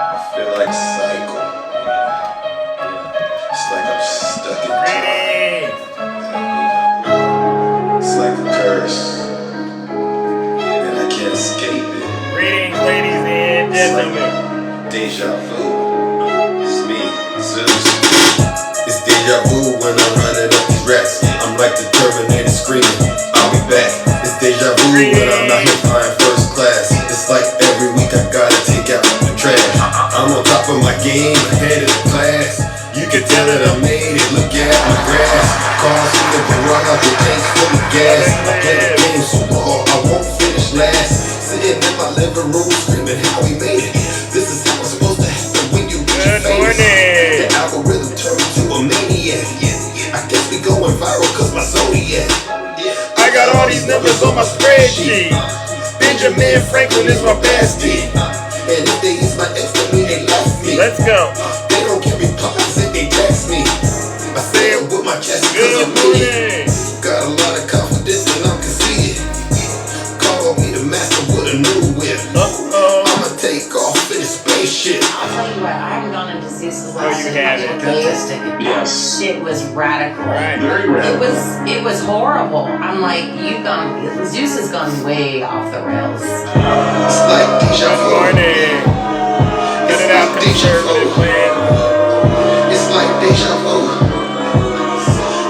I feel like cycle. It's like I'm stuck in time. It's like a curse, and I can't escape it. Greetings, ladies and gentlemen. Deja vu. It's me, Zeus. It's deja vu when I'm running up these racks. I'm like the Terminator screaming, I'll be back. It's deja vu when I'm out here flying first class. It's like every week I gotta take out the trash. I'm on top of my game, ahead of the class. You can tell that I made it, look at my grass. Cars in the garage, the tanks full of gas. I play the game so long, I won't finish last. Sitting in my living room screaming how we made it. This is how it's supposed to happen when you get your face. The algorithm turned to a maniac. I guess we going viral cause my zodiac. I got all these numbers on my spreadsheet. Benjamin Franklin is my bestie. And if they use my ex, that mean they left me. Let's go. They don't give me replies if they text me. I say it with my chest cause Good I'm morning. in it. Got a lot of confidence and I'm conceited. Call me the master with a new whip. I'ma take off in a spaceship. I'll tell you what, I haven't gone into Zeus's last you haven't. Yes. Shit was radical. Right. Very radical. It was horrible. I'm like, Zeus has gone way off the rails. It's like deja Good vu. morning. Cut it out, conservative man. It's like deja vu.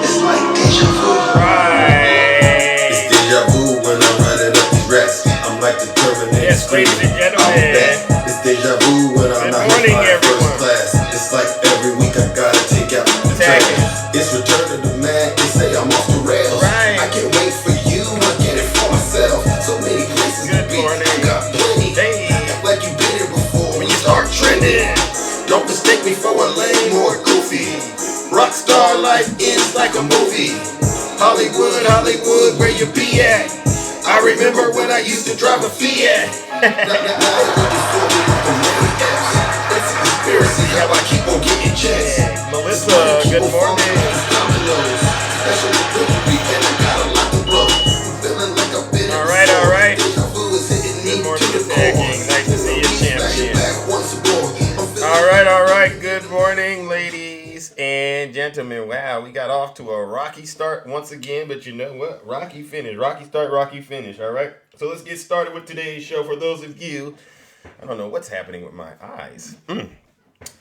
It's like deja vu. Right. It's deja vu when I'm running up these racks. I'm like the Terminator Yes, ladies and screaming, gentlemen. I'll be back. It's deja vu when I'm Good out morning, here flying everyone. first class. It's like every week I gotta take out the Tag trash. it. It's return to the man. They say I'm off the rails. Right. I can't wait for you. I get it for myself. So many places to Good be. morning. You got plenty. Hey. Act like you've been here before when you start trending. Don't mistake me for a lame or a goofy. Rockstar life ends like a movie. Hollywood, Hollywood, where you be at? I remember when I used to drive a Fiat. It's a conspiracy how I keep on getting checks. Melissa, good morning. All right. Good morning, Tag Gang. Nice to see you, champion. All right. Good morning, ladies and gentlemen. Wow, we got off to a rocky start once again, but you know what? Rocky finish. Rocky start, rocky finish. All right. So let's get started with today's show. For those of you, I don't know what's happening with my eyes.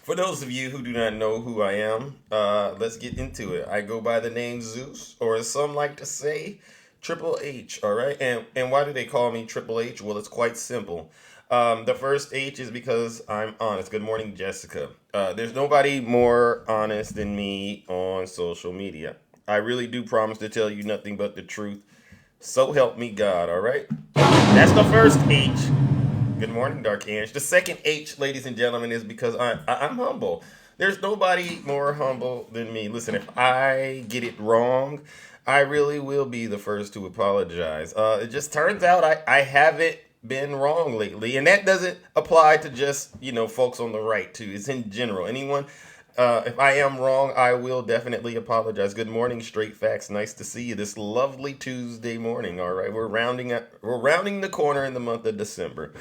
For those of you who do not know who I am, let's get into it. I go by the name Zeus, or as some like to say, Triple H, all right? And why do they call me Triple H? Well, it's quite simple. The first H is because I'm honest. Good morning, Jessica. There's nobody more honest than me on social media. I really do promise to tell you nothing but the truth. So help me God, all right? That's the first H. Good morning, Dark Ange. The second H, ladies and gentlemen, is because I'm humble. There's nobody more humble than me. Listen, if I get it wrong, I really will be the first to apologize. It just turns out I haven't been wrong lately, and that doesn't apply to just, folks on the right, too. It's in general. Anyone, if I am wrong, I will definitely apologize. Good morning, Straight Facts. Nice to see you this lovely Tuesday morning. All right, we're rounding the corner in the month of December.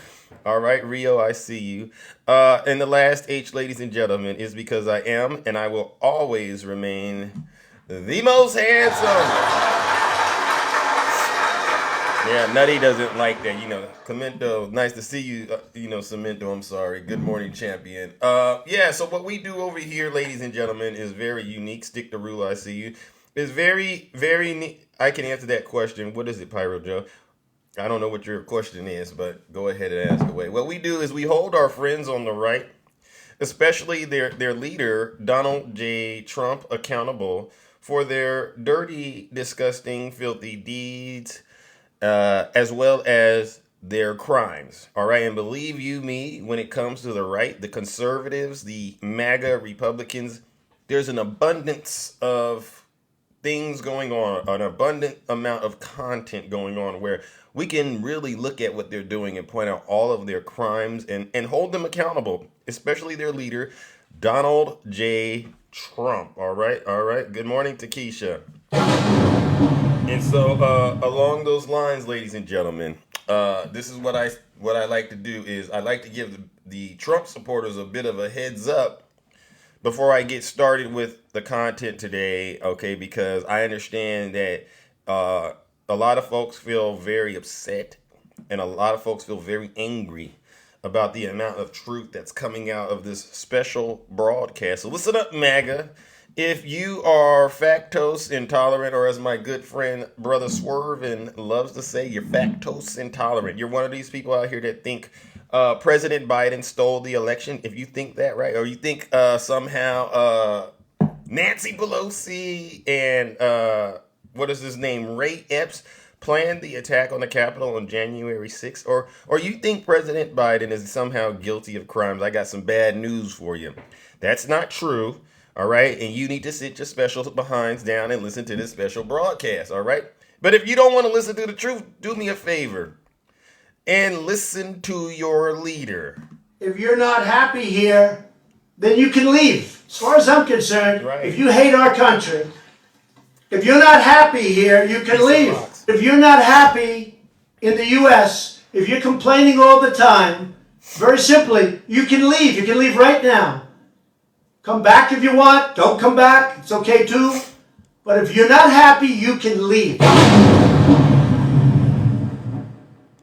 All right, Rio, I see you. And the last H, ladies and gentlemen, is because I am and I will always remain the most handsome. Yeah, Nutty doesn't like that. Cemento, nice to see you. Cemento, I'm sorry. Good morning, champion. So what we do over here, ladies and gentlemen, is very unique. Stick to rule, I see you. It's very, very neat. I can answer that question. What is it, Pyro Joe? I don't know what your question is, but go ahead and ask away. What we do is we hold our friends on the right, especially their leader, Donald J. Trump, accountable for their dirty, disgusting, filthy deeds, as well as their crimes. All right. And believe you me, when it comes to the right, the conservatives, the MAGA Republicans, there's an abundance of things going on, an abundant amount of content going on where we can really look at what they're doing and point out all of their crimes and hold them accountable, especially their leader, Donald J. Trump. All right. Good morning, Takesha. And so along those lines, ladies and gentlemen, This is what I like to do is I like to give the Trump supporters a bit of a heads up before I get started with the content today, okay? Because I understand that a lot of folks feel very upset and a lot of folks feel very angry about the amount of truth that's coming out of this special broadcast. So listen up, MAGA. If you are lactose intolerant, or as my good friend Brother Swervin loves to say, you're lactose intolerant. You're one of these people out here that think President Biden stole the election. If you think that, right? Or you think somehow Nancy Pelosi and what is his name, Ray Epps, planned the attack on the Capitol on January 6th, or you think President Biden is somehow guilty of crimes, I got some bad news for you. That's not true, all right? And you need to sit your special behinds down and listen to this special broadcast, all right? But if you don't want to listen to the truth, do me a favor and listen to your leader. If you're not happy here, then you can leave. As far as I'm concerned, Right. If you hate our country, if you're not happy here, you can leave. If you're not happy in the U.S., if you're complaining all the time, very simply, you can leave. You can leave right now. Come back if you want. Don't come back. It's okay too. But if you're not happy, you can leave.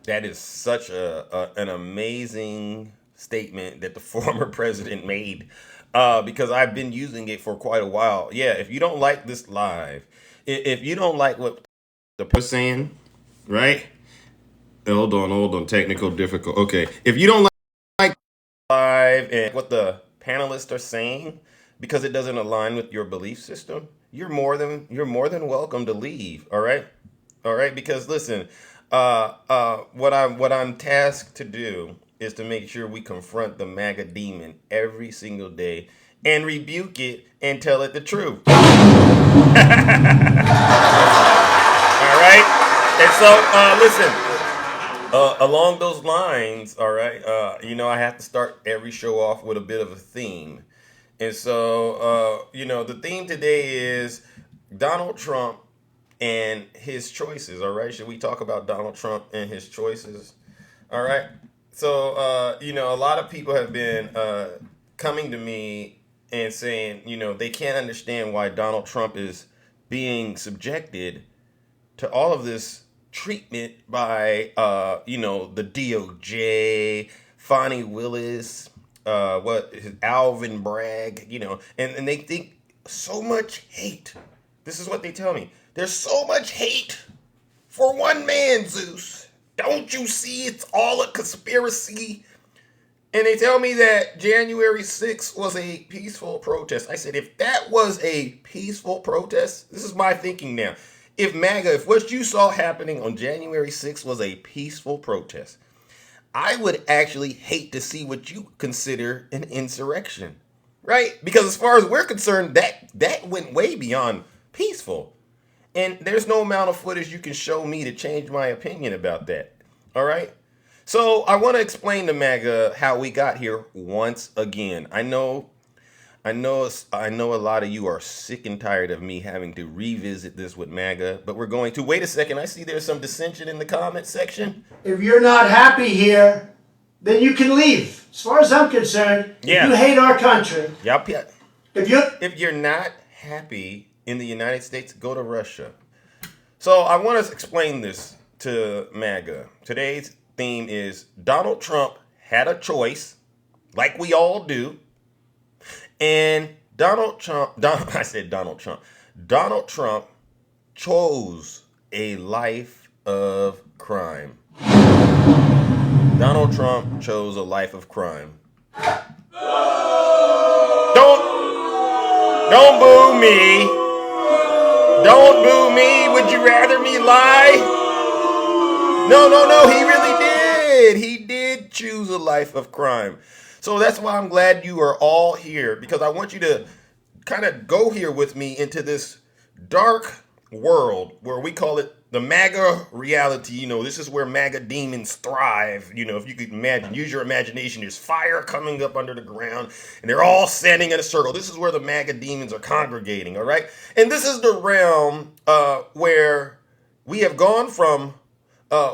That is such an amazing statement that the former president made, because I've been using it for quite a while. Yeah, if you don't like this live, if you don't like what the person's saying, right? Hold on, technical difficult. Okay, if you don't like live and what the panelists are saying because it doesn't align with your belief system, you're more than welcome to leave. All right, because listen. What I'm tasked to do is to make sure we confront the MAGA demon every single day and rebuke it and tell it the truth. All right? And so, listen, along those lines, all right, I have to start every show off with a bit of a theme. And so, the theme today is Donald Trump and his choices. All right, should we talk about Donald Trump and his choices? All right, so a lot of people have been coming to me and saying, they can't understand why Donald Trump is being subjected to all of this treatment by the DOJ, Fani, Willis, Alvin Bragg, and they think so much hate. This is what they tell me. There's so much hate for one man, Zeus. Don't you see it's all a conspiracy? And they tell me that January 6th was a peaceful protest. I said, if that was a peaceful protest, this is my thinking now. If what you saw happening on January 6th was a peaceful protest, I would actually hate to see what you consider an insurrection, right? Because as far as we're concerned, that went way beyond peaceful. And there's no amount of footage you can show me to change my opinion about that. All right? So I want to explain to MAGA how we got here once again. I know a lot of you are sick and tired of me having to revisit this with MAGA, but we're going to. Wait a second. I see there's some dissension in the comment section. If you're not happy here, then you can leave. As far as I'm concerned, Yeah. If you hate our country, Yep. if you're not happy in the United States, go to Russia. So I want to explain this to MAGA. Today's theme is Donald Trump had a choice, like we all do. And Donald Trump chose a life of crime. Donald Trump chose a life of crime. Don't boo me. Don't boo me. Would you rather me lie? No. He really did. He did choose a life of crime. So that's why I'm glad you are all here, because I want you to kind of go here with me into this dark world where we call it the MAGA reality. This is where MAGA demons thrive. If you could imagine, use your imagination. There's fire coming up under the ground, and they're all standing in a circle. This is where the MAGA demons are congregating, all right? And this is the realm where we have gone from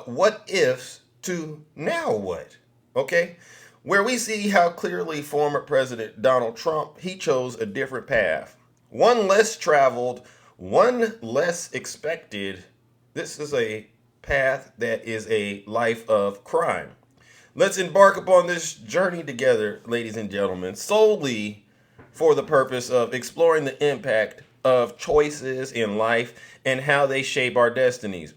what ifs to now what, okay? Where we see how clearly former President Donald Trump, he chose a different path. One less traveled, one less expected. This is a path that is a life of crime. Let's embark upon this journey together, ladies and gentlemen, solely for the purpose of exploring the impact of choices in life and how they shape our destinies.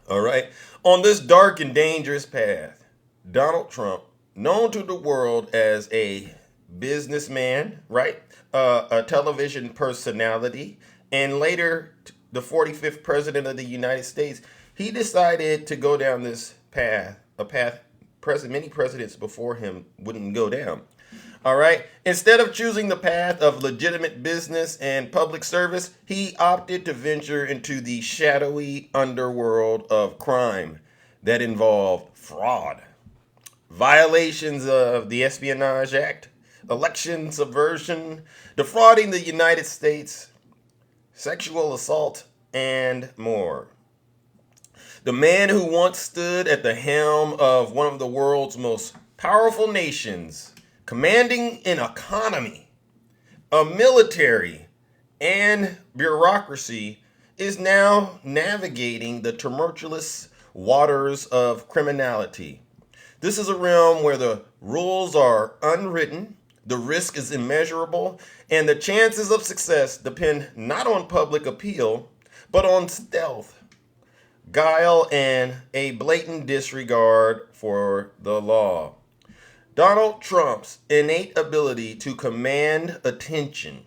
All right. On this dark and dangerous path, Donald Trump, known to the world as a businessman, right? A television personality, and later the 45th president of the United States, he decided to go down this path, a path many presidents before him wouldn't go down. All right. Instead of choosing the path of legitimate business and public service, he opted to venture into the shadowy underworld of crime that involved fraud, violations of the Espionage Act, election subversion, defrauding the United States, sexual assault, and more. The man who once stood at the helm of one of the world's most powerful nations, commanding an economy, a military, and bureaucracy, is now navigating the tumultuous waters of criminality. This is a realm where the rules are unwritten, the risk is immeasurable, and the chances of success depend not on public appeal, but on stealth, guile, and a blatant disregard for the law. Donald Trump's innate ability to command attention,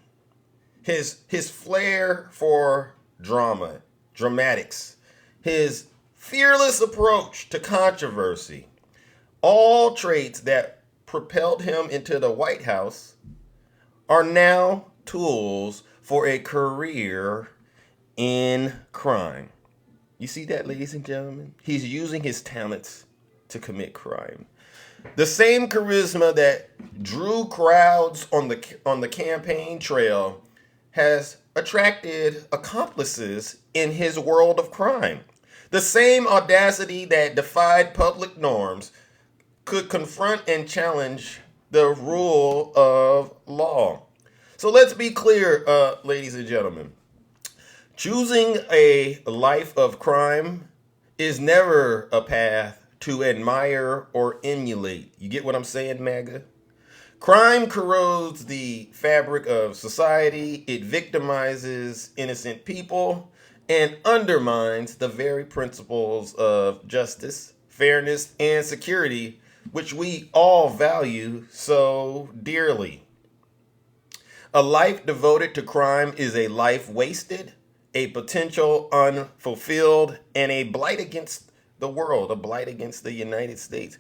his flair for dramatics, his fearless approach to controversy, all traits that propelled him into the White House, are now tools for a career in crime. You see that, ladies and gentlemen? He's using his talents to commit crime. The same charisma that drew crowds on the campaign trail has attracted accomplices in his world of crime. The same audacity that defied public norms could confront and challenge the rule of law. So let's be clear, ladies and gentlemen. Choosing a life of crime is never a path to admire or emulate. You get what I'm saying, MAGA? Crime corrodes the fabric of society. It victimizes innocent people and undermines the very principles of justice, fairness, and security, which we all value so dearly. A life devoted to crime is a life wasted, a potential unfulfilled, and a blight against the world, a blight against the United States.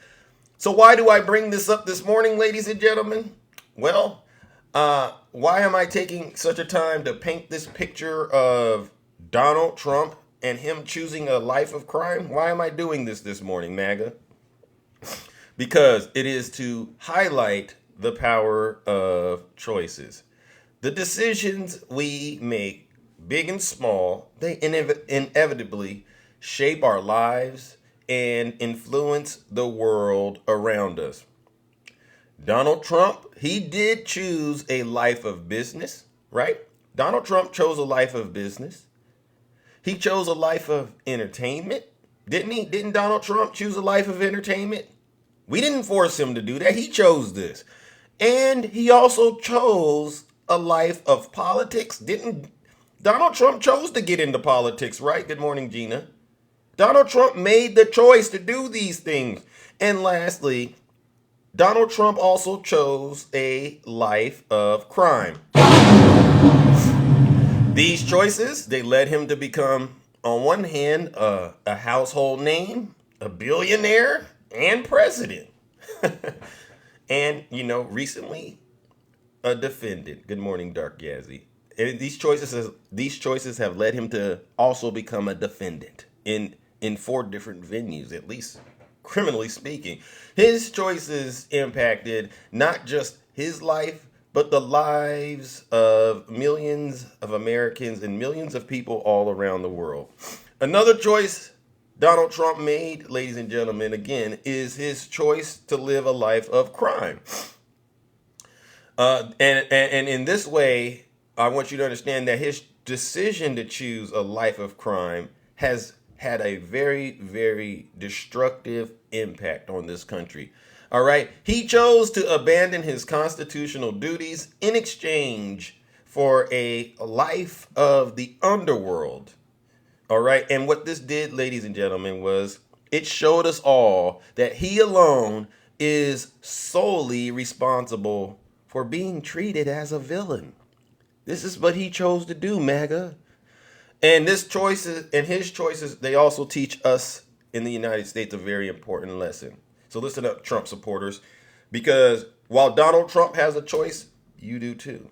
So why do I bring this up this morning, ladies and gentlemen? Well, why am I taking such a time to paint this picture of Donald Trump and him choosing a life of crime? Why am I doing this morning, MAGA? Because it is to highlight the power of choices. The decisions we make, big and small, they inevitably shape our lives and influence the world around us. Donald Trump, he did choose a life of business, right? Donald Trump chose a life of business. He chose a life of entertainment, didn't he? Didn't Donald Trump choose a life of entertainment? We didn't force him to do that. He chose this. And he also chose a life of politics. Didn't Donald Trump chose to get into politics, right? Good morning, Gina. Donald Trump made the choice to do these things. And lastly, Donald Trump also chose a life of crime. These choices, they led him to become, on one hand, a household name, a billionaire, and president. And, recently, a defendant. Good morning, Dark Yazzie. And these choices have led him to also become a defendant in 4 different venues, at least criminally speaking. His choices impacted not just his life, but the lives of millions of Americans and millions of people all around the world. Another choice Donald Trump made, ladies and gentlemen, again, is his choice to live a life of crime. And in this way, I want you to understand that his decision to choose a life of crime has had a very, very destructive impact on this country. All right. He chose to abandon his constitutional duties in exchange for a life of the underworld. All right. And what this did, ladies and gentlemen, was it showed us all that he alone is solely responsible for being treated as a villain. This is what he chose to do, MAGA. And his choices, they also teach us in the United States a very important lesson. So listen up, Trump supporters, because while Donald Trump has a choice, you do too.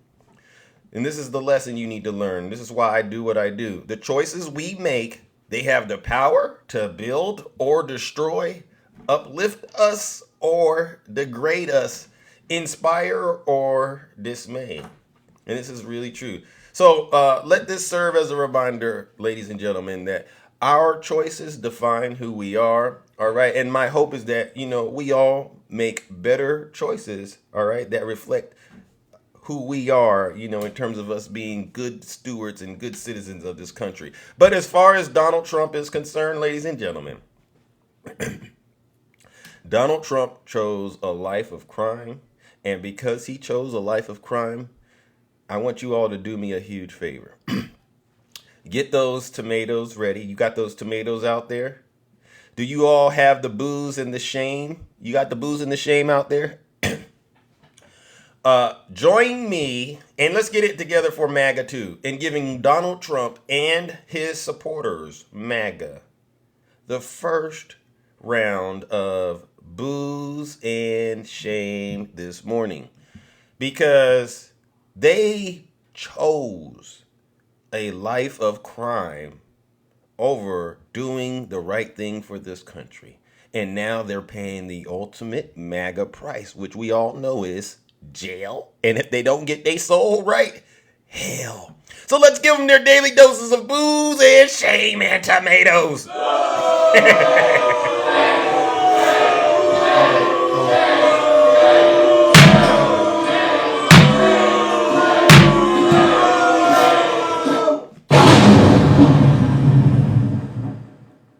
And this is the lesson you need to learn. This is why I do what I do. The choices we make, they have the power to build or destroy, uplift us or degrade us, inspire or dismay. And this is really true. So let this serve as a reminder, ladies and gentlemen, that our choices define who we are. All right. And my hope is that, we all make better choices. All right. That reflect who we are, in terms of us being good stewards and good citizens of this country. But as far as Donald Trump is concerned, ladies and gentlemen, Donald Trump chose a life of crime. And because he chose a life of crime, I want you all to do me a huge favor. Get those tomatoes ready. You got those tomatoes out there? Do you all have the booze and the shame? You got the booze and the shame out there? Join me, and let's get it together for MAGA too, in giving Donald Trump and his supporters, MAGA, the first round of booze and shame this morning. Because they chose a life of crime over doing the right thing for this country. And now they're paying the ultimate MAGA price, which we all know is jail. And if they don't get their soul right, hell. So let's give them their daily doses of booze and shame and tomatoes.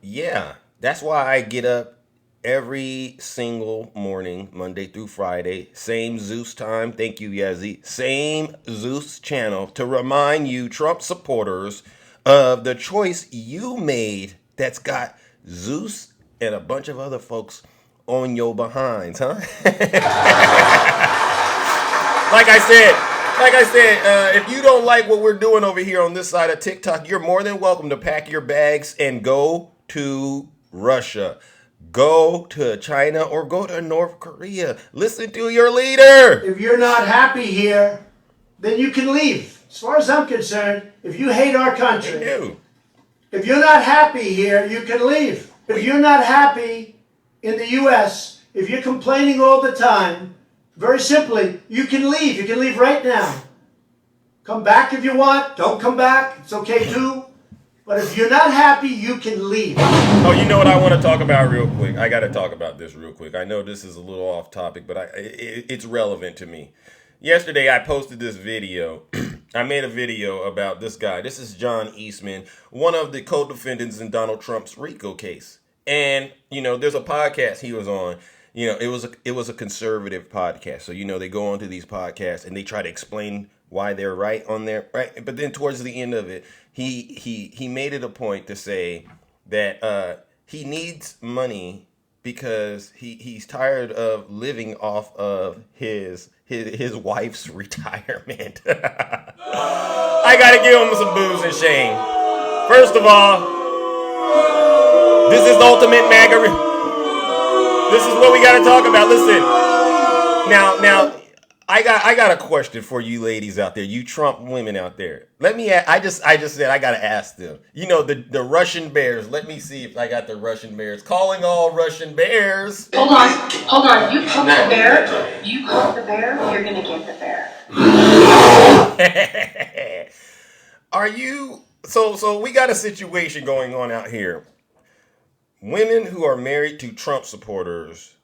Yeah, that's why I get up every single morning, Monday through Friday. Same Zeus time. Thank you, Yazzie. Same Zeus channel to remind you, Trump supporters, of the choice you made that's got Zeus and a bunch of other folks on your behinds, huh? Like I said, if you don't like what we're doing over here on this side of TikTok, you're more than welcome to pack your bags and go to Russia. Go to China or go to North Korea. Listen to your leader. If you're not happy here, then you can leave. As far as I'm concerned, if you hate our country, if you're not happy here, you can leave. If you're not happy in the U.S., if you're complaining all the time, very simply, you can leave. You can leave right now. Come back if you want. Don't come back. It's okay too. But if you're not happy, you can leave. Oh, you know what I want to talk about real quick? I got to talk about this real quick. I know this is a little off topic, but it's relevant to me. Yesterday, I posted this video. I made a video about this guy. This is John Eastman, one of the co-defendants in Donald Trump's RICO case. And, there's a podcast he was on. It was a conservative podcast. So, they go onto these podcasts and they try to explain why they're right on there, right? But then towards the end of it, he made it a point to say that he needs money because he's tired of living off of his wife's retirement. I gotta give him some booze and shame. First of all, this is the ultimate MAGA. This is what we gotta talk about. Listen, now. I got a question for you ladies out there, you Trump women out there. Let me I just said I gotta ask them. The Russian bears. Let me see if I got the Russian bears. Calling all Russian bears. Hold on. You poke the bear. You poke the bear. You're gonna get the bear. Are you? So we got a situation going on out here. women who are married to Trump supporters,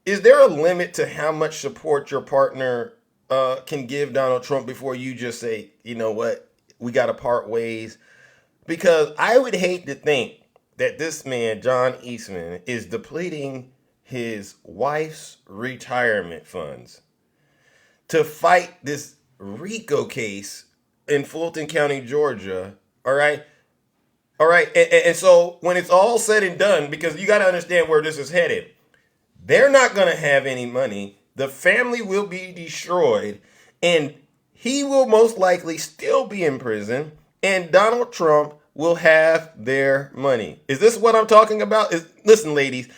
is there a limit to how much support your partner can give Donald Trump before you just say, you know what, we got to part ways? Because I would hate to think that this man, John Eastman, is depleting his wife's retirement funds to fight this RICO case in Fulton County, Georgia. All right. All right. And so when it's all said and done, because you got to understand where this is headed, they're not going to have any money. The family will be destroyed, and he will most likely still be in prison, and Donald Trump will have their money. Is this what I'm talking about? Listen, ladies,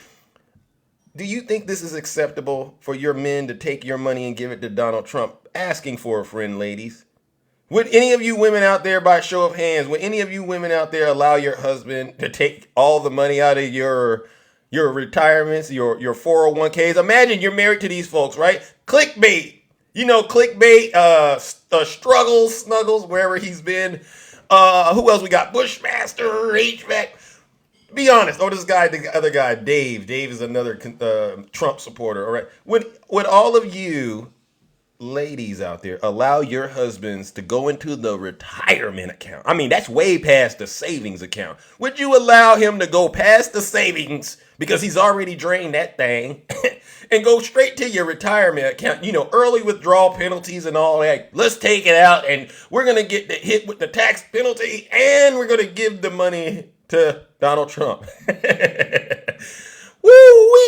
do you think this is acceptable for your men to take your money and give it to Donald Trump? Asking for a friend, ladies. Would any of you women out there, by show of hands, would any of you women out there allow your husband to take all the money out of your retirements, your 401ks? Imagine you're married to these folks, right? Clickbait. You know, clickbait, struggles, snuggles, wherever he's been. Who else we got? Bushmaster, HVAC. Be honest. Oh, this guy, the other guy, Dave. Dave is another Trump supporter. All right. Would all of you ladies out there allow your husbands to go into the retirement account? I mean, that's way past the savings account. Would you allow him to go past the savings because he's already drained that thing and go straight to your retirement account? You know, early withdrawal penalties and all that. Let's take it out and we're going to get hit with the tax penalty and we're going to give the money to Donald Trump. Woo-wee,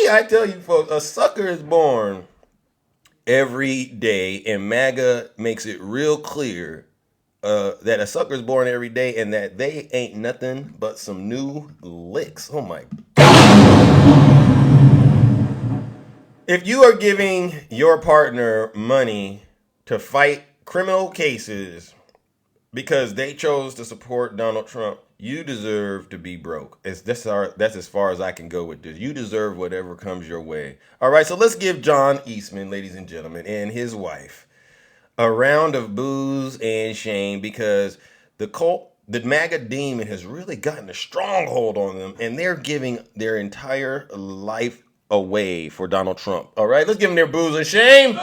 I tell you folks, a sucker is born every day, and MAGA makes it real clear that a sucker's born every day and that they ain't nothing but some new licks. Oh my. If you are giving your partner money to fight criminal cases because they chose to support Donald Trump, you deserve to be broke. That's as far as I can go with this. You deserve whatever comes your way. All right, so let's give John Eastman, ladies and gentlemen, and his wife a round of boos and shame, because the MAGA demon has really gotten a stronghold on them, and they're giving their entire life away for Donald Trump. All right, let's give them their boos and shame.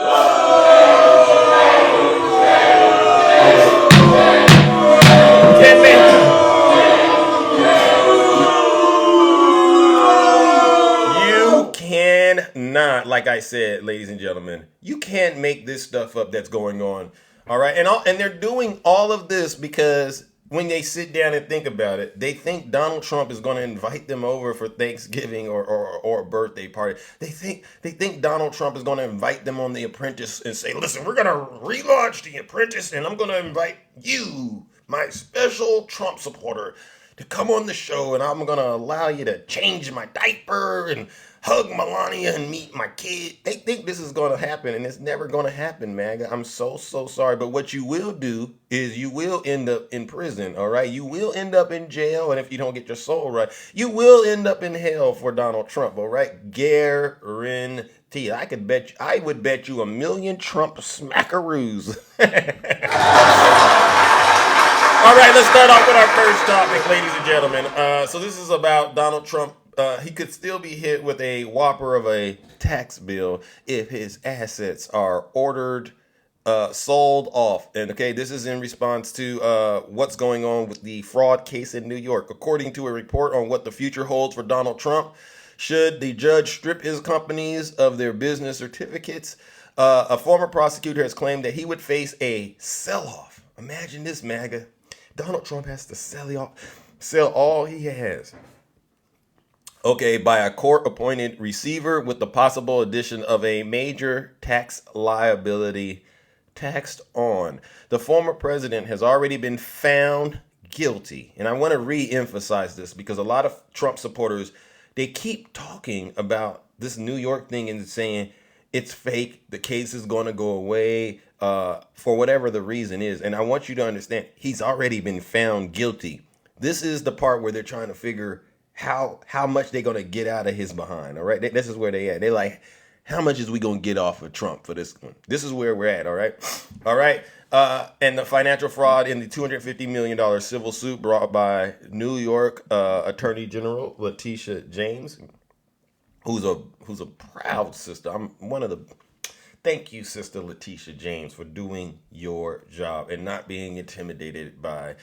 Not, like I said, ladies and gentlemen, you can't make this stuff up that's going on. All right. And they're doing all of this because when they sit down and think about it, they think Donald Trump is going to invite them over for Thanksgiving or a birthday party. They think Donald Trump is going to invite them on The Apprentice and say, listen, we're going to relaunch The Apprentice and I'm going to invite you, my special Trump supporter, to come on the show, and I'm going to allow you to change my diaper and hug Melania and meet my kid. They think this is going to happen, and it's never going to happen, MAGA. I'm so sorry. But what you will do is you will end up in prison, all right? You will end up in jail, and if you don't get your soul right, you will end up in hell for Donald Trump, all right? Guarantee. I would bet you 1,000,000 Trump smackaroos. All right, let's start off with our first topic, ladies and gentlemen. So this is about Donald Trump. He could still be hit with a whopper of a tax bill if his assets are ordered sold off. And okay, this is in response to what's going on with the fraud case in New York. According to a report on what the future holds for Donald Trump, should the judge strip his companies of their business certificates, a former prosecutor has claimed that he would face a sell-off. Imagine this, MAGA. Donald Trump has to sell all he has. Okay, by a court-appointed receiver with the possible addition of a major tax liability taxed on. The former president has already been found guilty. And I want to re-emphasize this because a lot of Trump supporters, they keep talking about this New York thing and saying it's fake, the case is going to go away, for whatever the reason is. And I want you to understand, he's already been found guilty. This is the part where they're trying to figure how much they're going to get out of his behind. All right. This is where they at. They're like, How much is we going to get off of Trump for this one? This is where we're at, all right? All right. And the financial fraud in the $250 million civil suit brought by New York Attorney General Letitia James, who's a proud sister. I'm one of the... Thank you, Sister Letitia James, for doing your job and not being intimidated by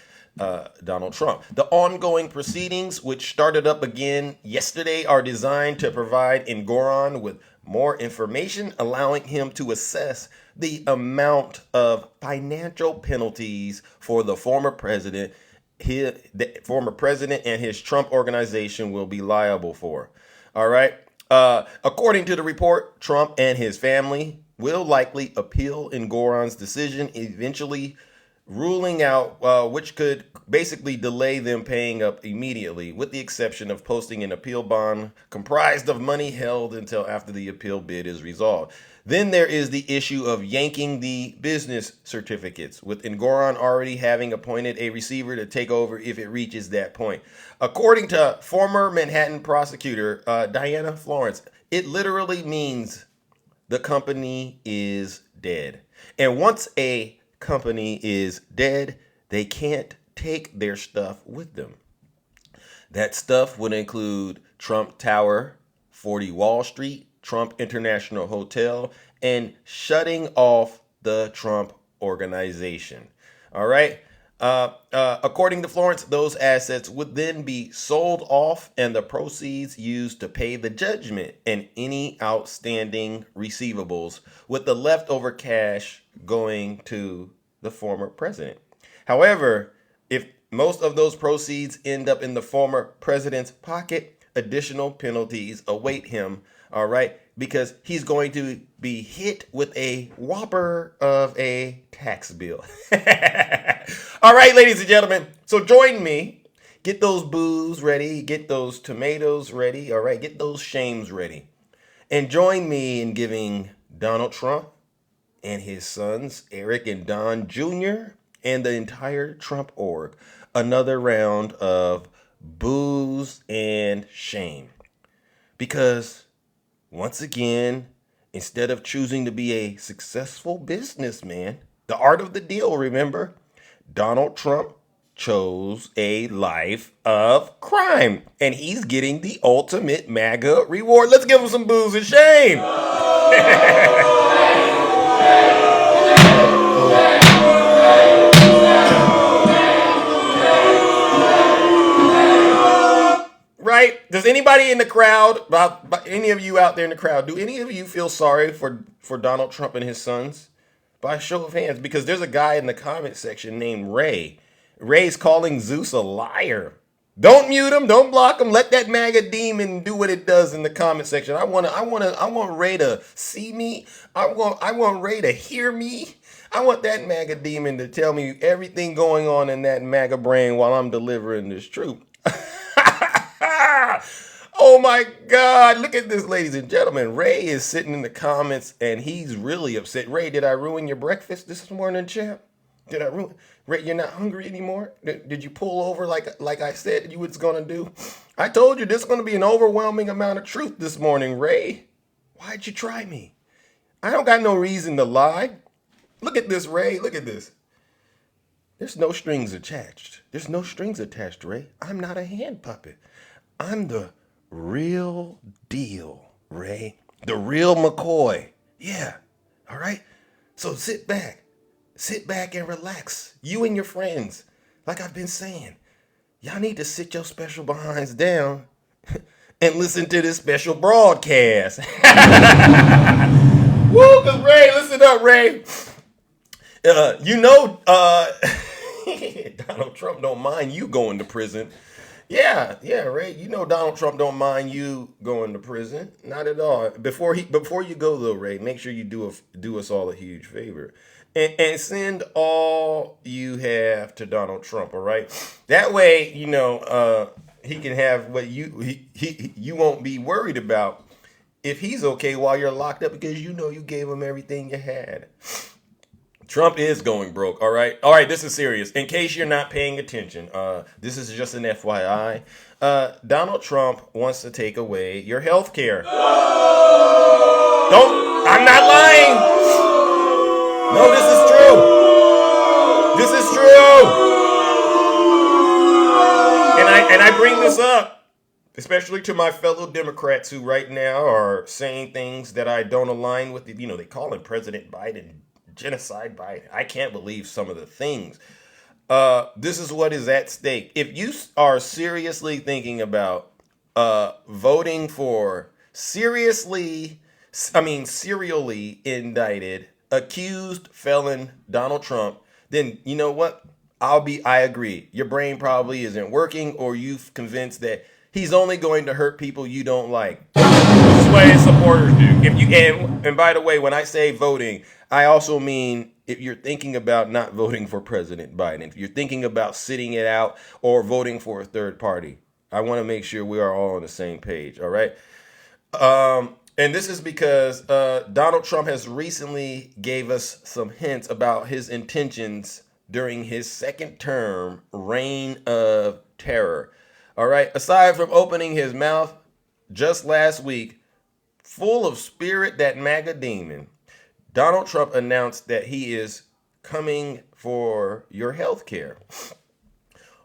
Donald Trump. The ongoing proceedings, which started up again yesterday, are designed to provide Engoron with more information, allowing him to assess the amount of financial penalties for the former president, and his Trump organization will be liable for. All right. According to the report, Trump and his family will likely appeal Engoron's decision, eventually ruling out which could basically delay them paying up immediately, with the exception of posting an appeal bond comprised of money held until after the appeal bid is resolved. Then there is the issue of yanking the business certificates, with Engoron already having appointed a receiver to take over if it reaches that point. According to former Manhattan prosecutor Diana Florence, it literally means the company is dead. And once a company is dead, they can't take their stuff with them. That stuff would include Trump Tower, 40 Wall Street, Trump International Hotel, and shutting off the Trump organization. All right. According to Florence, those assets would then be sold off and the proceeds used to pay the judgment and any outstanding receivables, with the leftover cash going to the former president. However, if most of those proceeds end up in the former president's pocket, additional penalties await him, all right, because he's going to be hit with a whopper of a tax bill. All right, ladies and gentlemen, so join me. Get those booze ready. Get those tomatoes ready. All right, get those shames ready. And join me in giving Donald Trump and his sons, Eric and Don Jr., and the entire Trump org another round of booze and shame. Because once again, instead of choosing to be a successful businessman, the art of the deal, remember, Donald Trump chose a life of crime, and he's getting the ultimate MAGA reward. Let's give him some booze and shame. Right? Does anybody in the crowd, any of you out there in the crowd, do any of you feel sorry for Donald Trump and his sons? By a show of hands, because there's a guy in the comment section named Ray. Ray's calling Zeus a liar. Don't mute him, don't block him. Let that MAGA demon do what it does in the comment section. I want Ray to see me. I want Ray to hear me. I want that MAGA demon to tell me everything going on in that MAGA brain while I'm delivering this truth. Oh my God, look at this, ladies and gentlemen. Ray is sitting in the comments and he's really upset. Ray, did I ruin your breakfast this morning, champ? Did I ruin? Ray, you're not hungry anymore? Did you pull over like I said you was going to do? I told you there's going to be an overwhelming amount of truth this morning, Ray. Why'd you try me? I don't got no reason to lie. Look at this, Ray. Look at this. There's no strings attached. There's no strings attached, Ray. I'm not a hand puppet. I'm the real deal, Ray. The real McCoy. Yeah. All right. So sit back and relax. You and your friends. Like I've been saying, y'all need to sit your special behinds down and listen to this special broadcast. Woo, cause Ray, listen up, Ray. Donald Trump don't mind you going to prison. Yeah, Ray. You know Donald Trump don't mind you going to prison. Not at all. Before you go though, Ray, make sure you do us all a huge favor. And send all you have to Donald Trump, all right? That way, he can have what you won't be worried about if he's okay while you're locked up, because you gave him everything you had. Trump is going broke, all right? All right, this is serious. In case you're not paying attention, this is just an FYI. Donald Trump wants to take away your health care. I'm not lying. No, this is true. This is true. And I bring this up, especially to my fellow Democrats who right now are saying things that I don't align with. You know, they call him President Biden, genocide Biden. I can't believe some of the things. This is what is at stake. If you are seriously thinking about voting for serially indicted, accused felon Donald Trump, then you know what? I agree. Your brain probably isn't working, or you've convinced that he's only going to hurt people you don't like. This is what his supporters do. If you and by the way, when I say voting, I also mean if you're thinking about not voting for President Biden, if you're thinking about sitting it out or voting for a third party, I want to make sure we are all on the same page. All right. And this is because Donald Trump has recently gave us some hints about his intentions during his second term reign of terror. All right. Aside from opening his mouth just last week, full of spirit, that MAGA demon, Donald Trump announced that he is coming for your health care.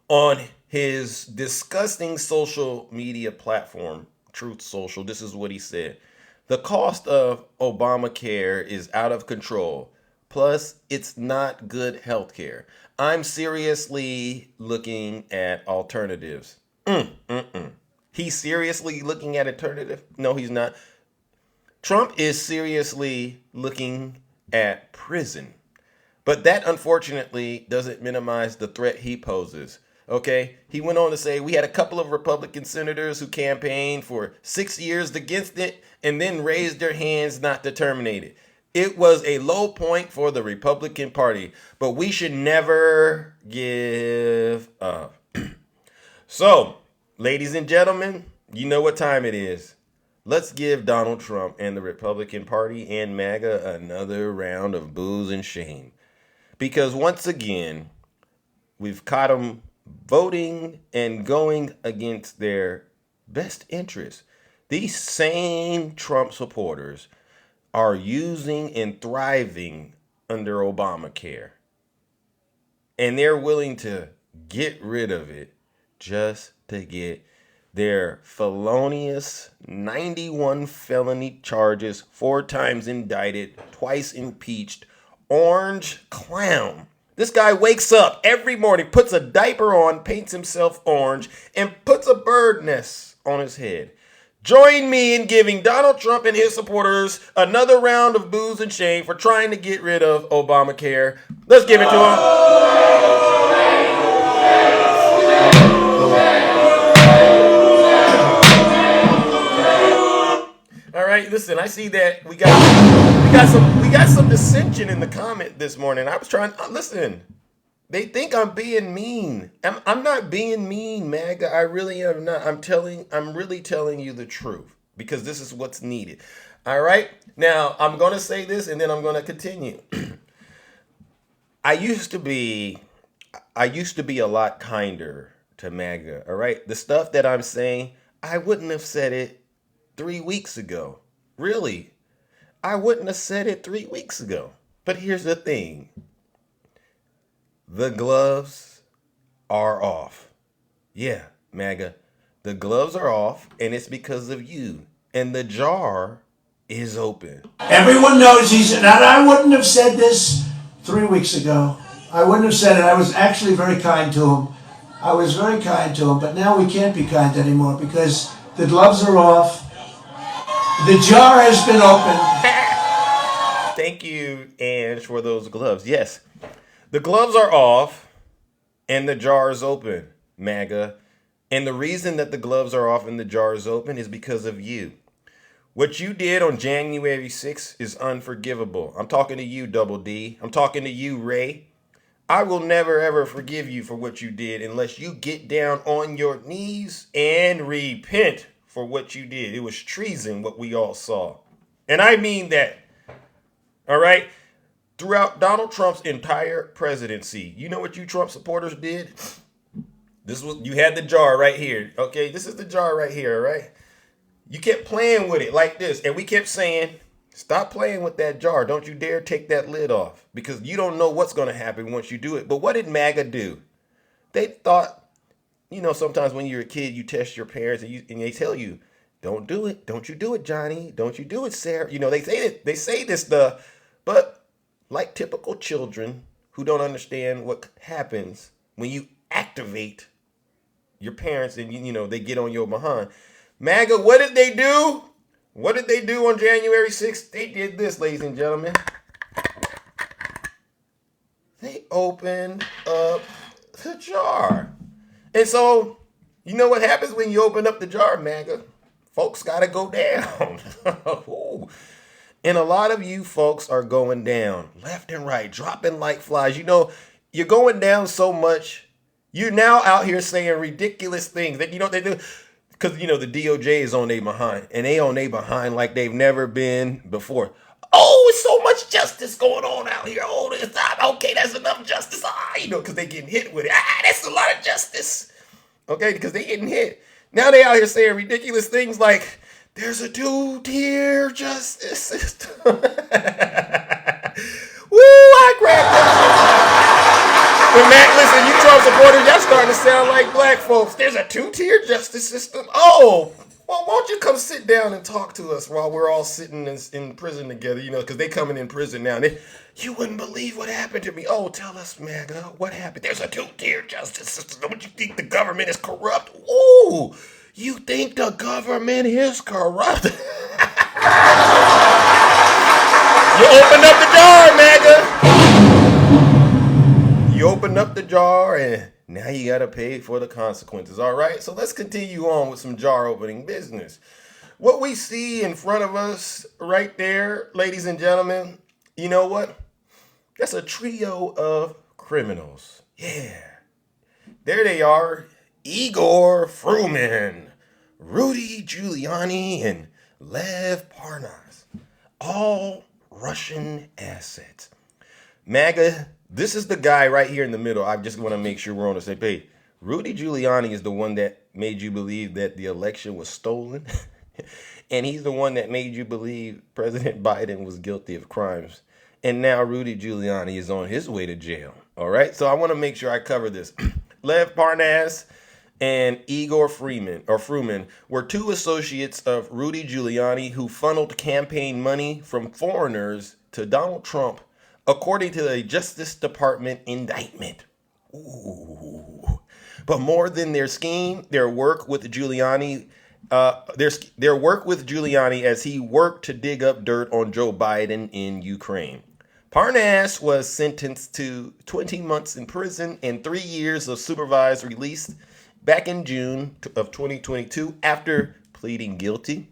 On his disgusting social media platform, Truth Social, this is what he said. The cost of Obamacare is out of control. Plus, it's not good health care. I'm seriously looking at alternatives. He's seriously looking at alternative? No, he's not. Trump is seriously looking at prison. But that, unfortunately, doesn't minimize the threat he poses. Okay? He went on to say, we had a couple of Republican senators who campaigned for 6 years against it and then raised their hands not to terminate it. It was a low point for the Republican Party, but we should never give up. So, ladies and gentlemen, you know what time it is. Let's give Donald Trump and the Republican Party and MAGA another round of booze and shame. Because once again, we've caught them voting and going against their best interests. These same Trump supporters are using and thriving under Obamacare. And they're willing to get rid of it just to get their felonious 91 felony charges, 4 times indicted, twice impeached, orange clown. This guy wakes up every morning, puts a diaper on, paints himself orange, and puts a bird nest on his head. Join me in giving Donald Trump and his supporters another round of booze and shame for trying to get rid of Obamacare. Let's give it to him. All right, listen, I see that we got some dissension in the comment this morning. I was trying, listen, they think I'm being mean. I'm not being mean, MAGA. I really am not. I'm really telling you the truth because this is what's needed. All right. Now I'm going to say this and then I'm going to continue. I used to be a lot kinder to MAGA. All right. The stuff that I'm saying, I wouldn't have said it 3 weeks ago. Really. I wouldn't have said it 3 weeks ago. But here's the thing. The gloves are off. Yeah, MAGA. The gloves are off, and it's because of you. And the jar is open. Everyone knows and I wouldn't have said this 3 weeks ago. I wouldn't have said it. I was actually very kind to him. I was very kind to him, but now we can't be kind anymore because the gloves are off. The jar has been opened. Thank you, Ange, for those gloves. Yes. The gloves are off and the jar is open, MAGA. And the reason that the gloves are off and the jar is open is because of you. What you did on January 6th is unforgivable. I'm talking to you, Double D. I'm talking to you, Ray. I will never, ever forgive you for what you did unless you get down on your knees and repent for what you did. It was treason, what we all saw. And I mean that. All right? Throughout Donald Trump's entire presidency, you know what you Trump supporters did? You had the jar right here. Okay, this is the jar right here, all right? You kept playing with it like this, and we kept saying, Stop playing with that jar. Don't you dare take that lid off, because you don't know what's going to happen once you do it. But what did MAGA do? They thought, sometimes when you're a kid, you test your parents and they tell you, don't do it. Don't you do it, Johnny. Don't you do it, Sarah. They say this stuff, but like typical children who don't understand what happens when you activate your parents and, they get on your behind. MAGA, what did they do? What did they do on January 6th? They did this, ladies and gentlemen. They opened up the jar. And so, you know what happens when you open up the jar, MAGA? Folks got to go down. And a lot of you folks are going down left and right, dropping like flies. You're going down so much. You're now out here saying ridiculous things that they do. Because, the DOJ is on their behind. And they on their behind like they've never been before. Oh, it's so much justice going on out here. Oh, it's not okay. That's enough justice. Because they getting hit with it. That's a lot of justice. Okay, because they getting hit. Now they out here saying ridiculous things like, there's a two-tier justice system. Woo, I cracked up. But Matt, listen, you Trump supporters, y'all starting to sound like black folks. There's a two-tier justice system. Oh, well, won't you come sit down and talk to us while we're all sitting in prison together, because they coming in prison now. You wouldn't believe what happened to me. Oh, tell us, MAGA, what happened? There's a two-tier justice system. Don't you think the government is corrupt? Ooh, you think the government is corrupt? You opened up the jar, MAGA. You opened up the jar, and now you got to pay for the consequences. All right, so let's continue on with some jar opening business. What we see in front of us right there, ladies and gentlemen, you know what? That's a trio of criminals. Yeah. There they are. Igor Fruman, Rudy Giuliani, and Lev Parnas. All Russian assets. MAGA, this is the guy right here in the middle. I just want to make sure we're on the same page. Rudy Giuliani is the one that made you believe that the election was stolen. And he's the one that made you believe President Biden was guilty of crimes. And now Rudy Giuliani is on his way to jail. All right. So I want to make sure I cover this. Lev Parnas and Igor Fruman were two associates of Rudy Giuliani who funneled campaign money from foreigners to Donald Trump, according to the Justice Department indictment. Ooh. But more than their scheme, their work with Giuliani, as he worked to dig up dirt on Joe Biden in Ukraine. Parnas was sentenced to 20 months in prison and 3 years of supervised release back in June of 2022 after pleading guilty.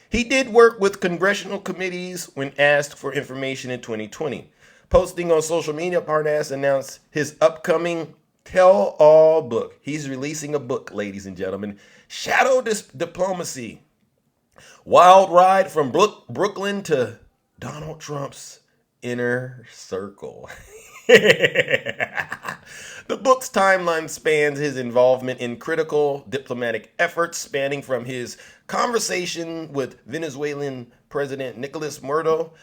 He did work with congressional committees when asked for information in 2020. Posting on social media, Parnas announced his upcoming tell-all book. He's releasing a book, ladies and gentlemen. Shadow Diplomacy. Wild ride from Brooklyn to Donald Trump's inner circle. The book's timeline spans his involvement in critical diplomatic efforts, spanning from his conversation with Venezuelan President Nicolas Maduro,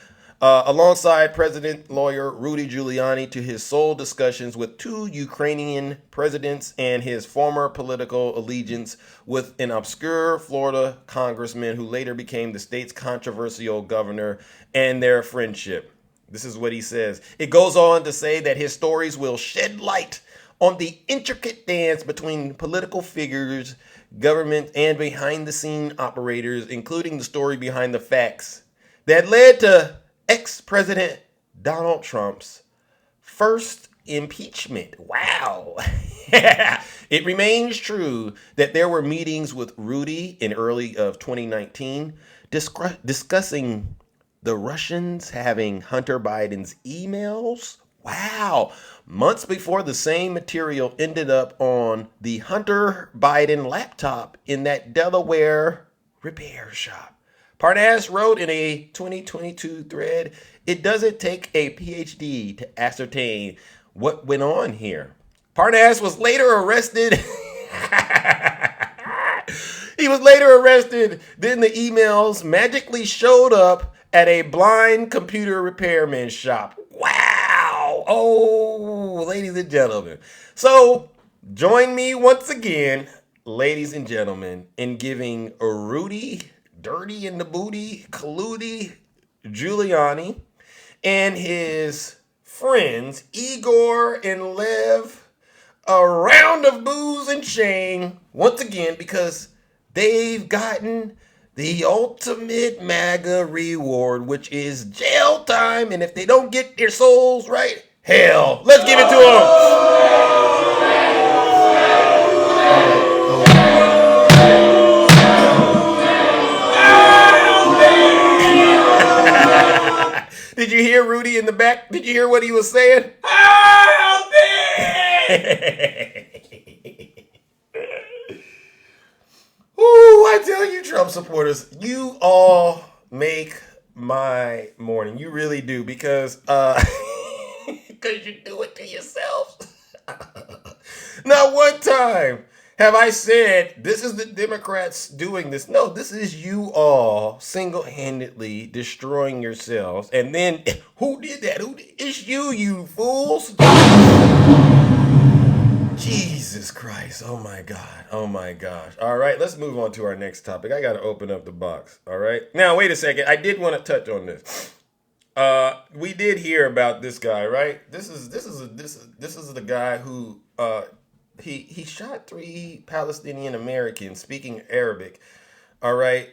alongside President lawyer Rudy Giuliani, to his sole discussions with two Ukrainian presidents and his former political allegiance with an obscure Florida congressman who later became the state's controversial governor, and their friendship. This is what he says. It goes on to say that his stories will shed light on the intricate dance between political figures, government, and behind-the-scene operators, including the story behind the facts that led to ex-President Donald Trump's first impeachment. Wow. It remains true that there were meetings with Rudy in early of 2019 discussing the Russians having Hunter Biden's emails. Wow. Months before the same material ended up on the Hunter Biden laptop in that Delaware repair shop. Parnas wrote in a 2022 thread, "It doesn't take a PhD to ascertain what went on here." Parnas was later arrested. He was later arrested. Then the emails magically showed up at a blind computer repairman shop. Wow. Oh, ladies and gentlemen. So join me once again, ladies and gentlemen, in giving Rudy, Dirty in the Booty, Colludi, Giuliani, and his friends, Igor and Lev, a round of booze and shame once again because they've gotten the ultimate MAGA reward, which is jail time. And if they don't get their souls right, hell. Let's give it to them. Did you hear Rudy in the back? Did you hear what he was saying? Help me! Ooh, I tell you, Trump supporters, you all make my morning. You really do, because you do it to yourselves. Not one time have I said, this is the Democrats doing this. No, this is you all single-handedly destroying yourselves. And then, who did that? It's you, you fools. Jesus Christ. Oh my God. Oh my gosh. All right, let's move on to our next topic. I got to open up the box. All right. Now, wait a second. I did want to touch on this. We did hear about this guy, right? This is the guy who he shot 3 Palestinian Americans speaking Arabic. All right.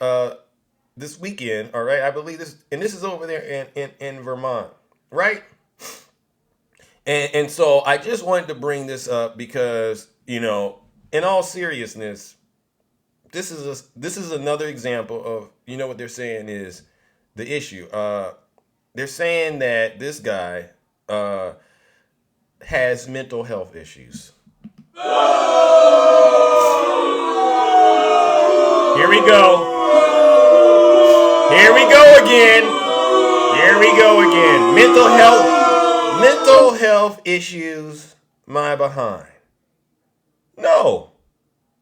This weekend, all right. I believe this, and this is over there in Vermont, right? And so I just wanted to bring this up because, you know, in all seriousness, this is another example of, you know, what they're saying is the issue. They're saying that this guy has mental health issues. Here we go. Here we go again. Here we go again. Mental health issues, my behind. No.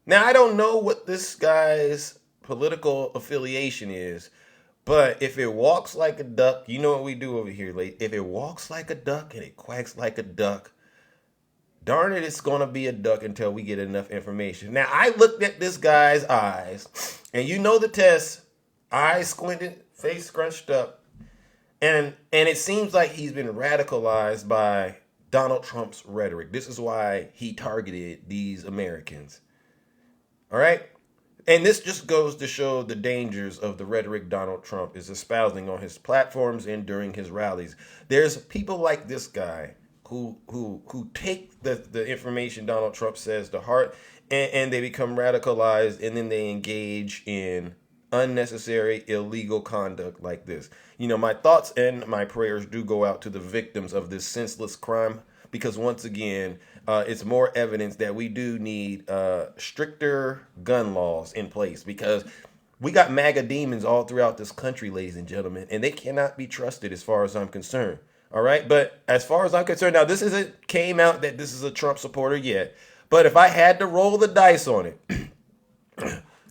Now, I don't know what this guy's political affiliation is, but if it walks like a duck, you know what we do over here, lady. If it walks like a duck and it quacks like a duck, darn it, it's going to be a duck until we get enough information. Now, I looked at this guy's eyes, and you know the test. Eyes squinted, face scrunched up, and it seems like he's been radicalized by Donald Trump's rhetoric. This is why he targeted these Americans. All right? And this just goes to show the dangers of the rhetoric Donald Trump is espousing on his platforms and during his rallies. There's people like this guy who take the information Donald Trump says to heart, and they become radicalized, and then they engage in unnecessary illegal conduct like this. You know, my thoughts and my prayers do go out to the victims of this senseless crime, because once again, it's more evidence that we do need stricter gun laws in place, because we got MAGA demons all throughout this country, ladies and gentlemen, and they cannot be trusted as far as I'm concerned. All right. But as far as I'm concerned, now this isn't came out that this is a Trump supporter yet. But if I had to roll the dice on it,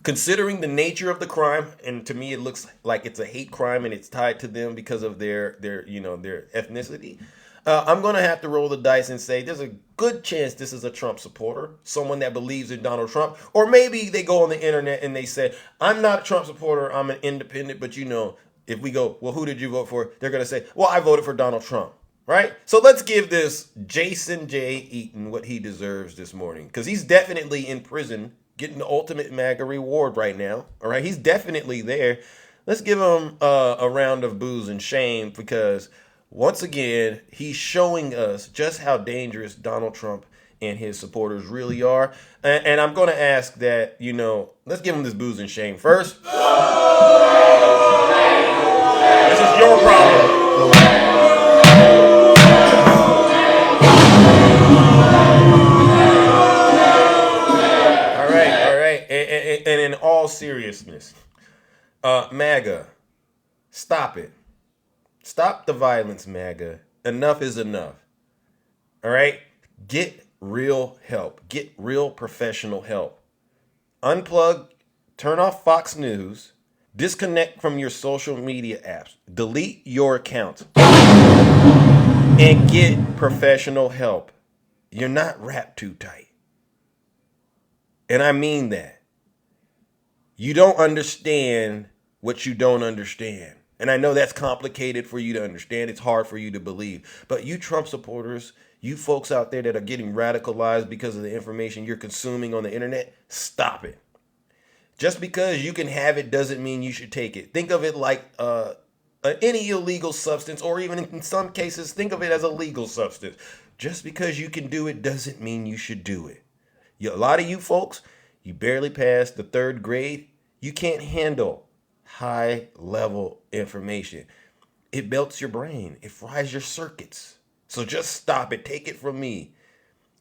considering the nature of the crime, and to me it looks like it's a hate crime and it's tied to them because of their ethnicity, I'm going to have to roll the dice and say there's a good chance this is a Trump supporter, someone that believes in Donald Trump. Or maybe they go on the internet and they say, I'm not a Trump supporter, I'm an independent, but you know, if we go, well, who did you vote for? They're going to say, well, I voted for Donald Trump, right? So let's give this Jason J. Eaton what he deserves this morning, because he's definitely in prison getting the ultimate MAGA reward right now, all right? He's definitely there. Let's give him a round of booze and shame, because once again, he's showing us just how dangerous Donald Trump and his supporters really are. And I'm going to ask that, you know, let's give him this booze and shame first. This is your problem. All right. And in all seriousness, MAGA, stop it. Stop the violence, MAGA. Enough is enough. All right? Get real help. Get real professional help. Unplug, turn off Fox News, Disconnect from your social media apps. Delete your account. And get professional help. You're not wrapped too tight. And I mean that. You don't understand what you don't understand. And I know that's complicated for you to understand. It's hard for you to believe. But you Trump supporters, you folks out there that are getting radicalized because of the information you're consuming on the internet, stop it. Just because you can have it doesn't mean you should take it. Think of it like any illegal substance, or even in some cases, think of it as a legal substance. Just because you can do it doesn't mean you should do it. A lot of you folks, you barely passed the 3rd grade. You can't handle high-level information. It melts your brain. It fries your circuits. So just stop it. Take it from me.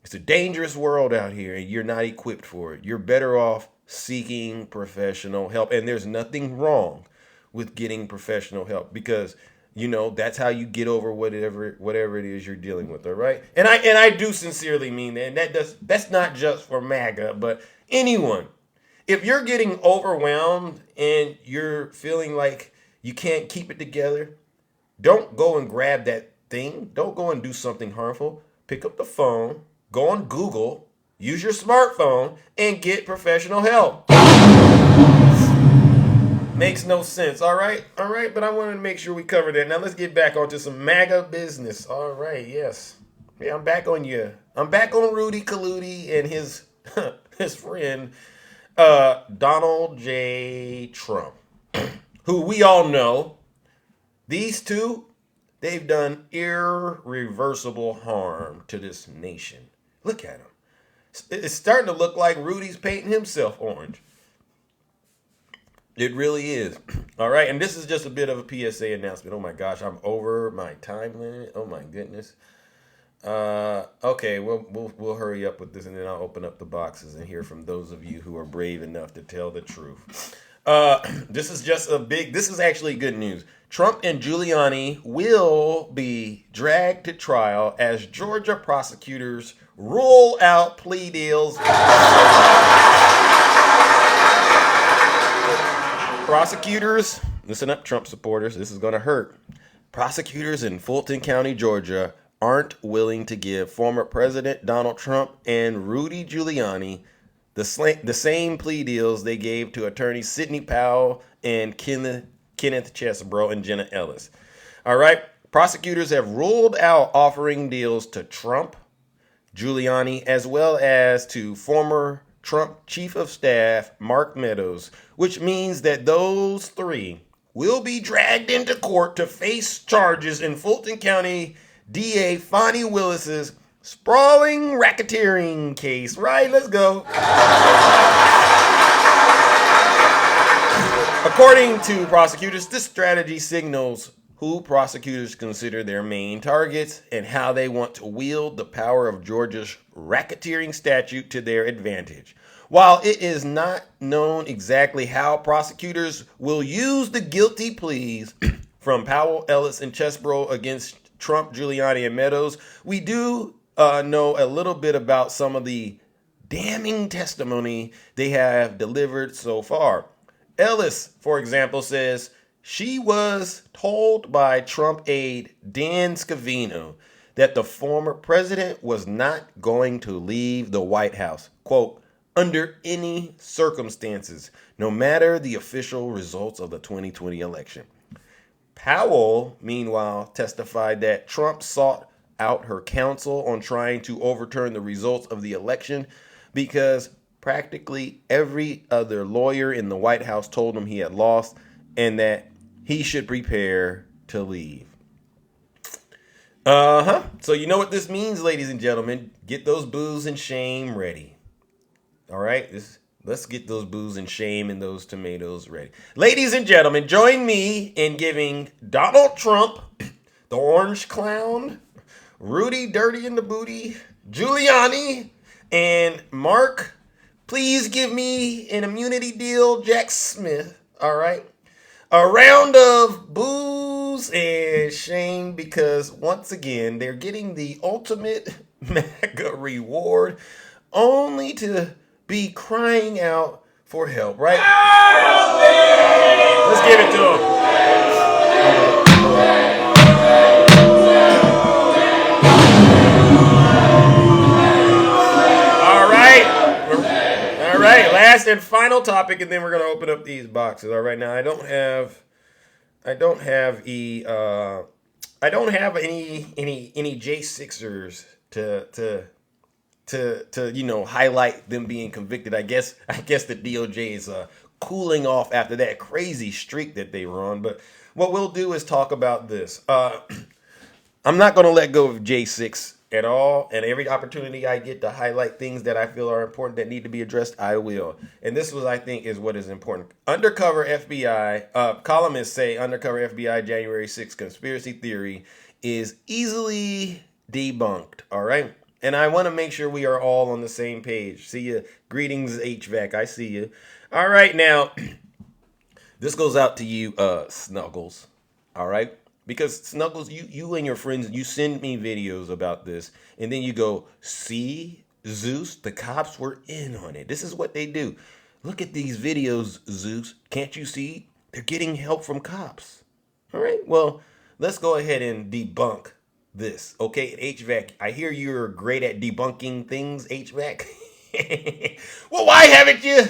It's a dangerous world out here, and you're not equipped for it. You're better off seeking professional help. And there's nothing wrong with getting professional help, because that's how you get over whatever it is you're dealing with. All right. And I do sincerely mean that. And that's not just for MAGA, but anyone. If you're getting overwhelmed and you're feeling like you can't keep it together, don't go and grab that thing. Don't go and do something harmful. Pick up the phone, go on Google, use your smartphone, and get professional help. Makes no sense. All right. But I wanted to make sure we covered that. Now let's get back onto some MAGA business. All right. Yes. Yeah, I'm back on you. I'm back on Rudy Colludi and his friend, Donald J. Trump, who we all know. These two, they've done irreversible harm to this nation. Look at them. It's starting to look like Rudy's painting himself orange. It really is. All right. And this is just a bit of a PSA announcement. Oh, my gosh. I'm over my time limit. Oh, my goodness. Okay. We'll hurry up with this, and then I'll open up the boxes and hear from those of you who are brave enough to tell the truth. This is actually good news. Trump and Giuliani will be dragged to trial as Georgia prosecutors rule out plea deals. Prosecutors, listen up, Trump supporters, this is going to hurt. Prosecutors in Fulton County, Georgia, aren't willing to give former President Donald Trump and Rudy Giuliani the same plea deals they gave to attorneys Sidney Powell and Kenneth Chesebro and Jenna Ellis. All right, prosecutors have ruled out offering deals to Trump, Giuliani, as well as to former Trump Chief of Staff Mark Meadows, which means that those three will be dragged into court to face charges in Fulton County DA Fani Willis's sprawling racketeering case. Right, let's go. According to prosecutors, this strategy signals who prosecutors consider their main targets and how they want to wield the power of Georgia's racketeering statute to their advantage. While it is not known exactly how prosecutors will use the guilty pleas from Powell, Ellis, and Chesebro against Trump, Giuliani, and Meadows, we do know a little bit about some of the damning testimony they have delivered so far. Ellis, for example, says she was told by Trump aide Dan Scavino that the former president was not going to leave the White House, quote, under any circumstances, no matter the official results of the 2020 election. Powell, meanwhile, testified that Trump sought out her counsel on trying to overturn the results of the election because practically every other lawyer in the White House told him he had lost and that he should prepare to leave. So you know what this means, ladies and gentlemen. Get those boos and shame ready. All right? Let's get those boos and shame and those tomatoes ready. Ladies and gentlemen, join me in giving Donald Trump, the orange clown, Rudy Dirty in the Booty, Giuliani, and Mark, please give me an immunity deal, Jack Smith. All right? A round of boos and shame because, once again, they're getting the ultimate MAGA reward only to be crying out for help, right? Help me! Let's give it to him. All right, last and final topic, and then we're gonna open up these boxes. All right, now I don't have any J6ers to highlight them being convicted. I guess the DOJ is cooling off after that crazy streak that they were on. But what we'll do is talk about this. I'm not going to let go of J6 at all, and every opportunity I get to highlight things that I feel are important that need to be addressed, I will. And this was, I think, is what is important. Undercover FBI, columnists say undercover FBI January 6th conspiracy theory is easily debunked, all right? And I want to make sure we are all on the same page. See you. Greetings, HVAC. I see you. All right, now, this goes out to you, Snuggles, all right? Because Snuggles, you and your friends, you send me videos about this, and then you go, see, Zeus, the cops were in on it. This is what they do. Look at these videos, Zeus. Can't you see? They're getting help from cops. All right, well, let's go ahead and debunk this. Okay, HVAC, I hear you're great at debunking things, HVAC. Well, why haven't you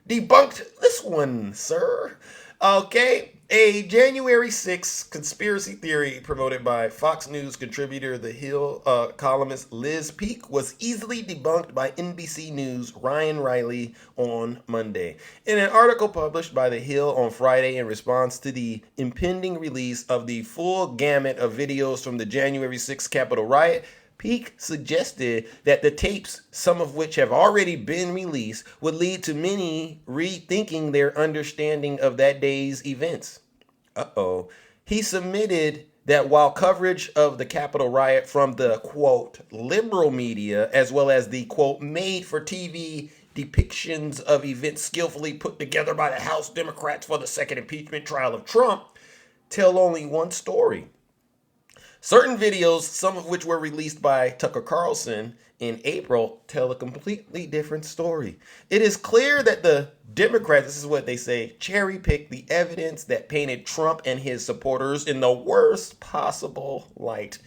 debunked this one, sir? Okay. A January 6th conspiracy theory promoted by Fox News contributor The Hill columnist Liz Peek was easily debunked by NBC News' Ryan Riley on Monday. In an article published by The Hill on Friday in response to the impending release of the full gamut of videos from the January 6th Capitol riot, Peek suggested that the tapes, some of which have already been released, would lead to many rethinking their understanding of that day's events. He submitted that while coverage of the Capitol riot from the, quote, liberal media, as well as the, quote, made-for-TV depictions of events skillfully put together by the House Democrats for the second impeachment trial of Trump, tell only one story. Certain videos, some of which were released by Tucker Carlson in April, tell a completely different story. It is clear that the Democrats, this is what they say, cherry-picked the evidence that painted Trump and his supporters in the worst possible light.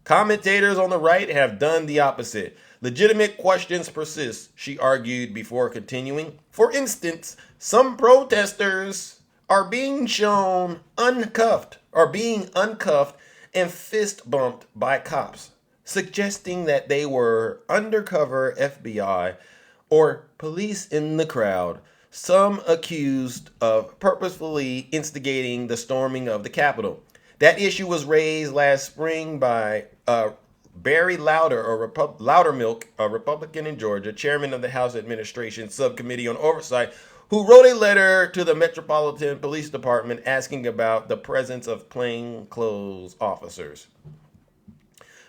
Commentators on the right have done the opposite. Legitimate questions persist, she argued before continuing. For instance, some protesters are being shown uncuffed and fist bumped by cops, suggesting that they were undercover FBI or police in the crowd, some accused of purposefully instigating the storming of the Capitol. That issue was raised last spring by Barry Loudermilk, a Republican in Georgia, chairman of the House Administration Subcommittee on Oversight, who wrote a letter to the Metropolitan Police Department asking about the presence of plainclothes officers.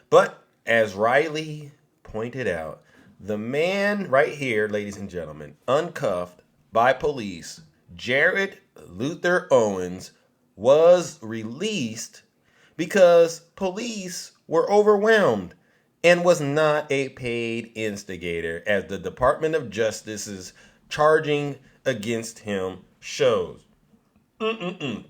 But as Riley pointed out, the man right here, ladies and gentlemen, uncuffed by police, Jared Luther Owens, was released because police were overwhelmed and was not a paid instigator, as the Department of Justice's charging against him shows. On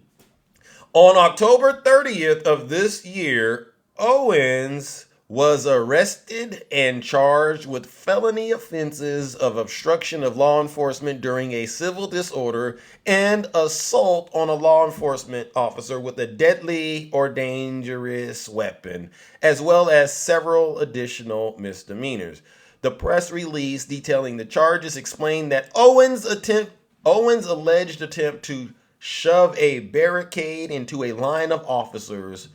October 30th of this year, Owens was arrested and charged with felony offenses of obstruction of law enforcement during a civil disorder and assault on a law enforcement officer with a deadly or dangerous weapon, as well as several additional misdemeanors. The press release detailing the charges explained that Owens' alleged attempt to shove a barricade into a line of officers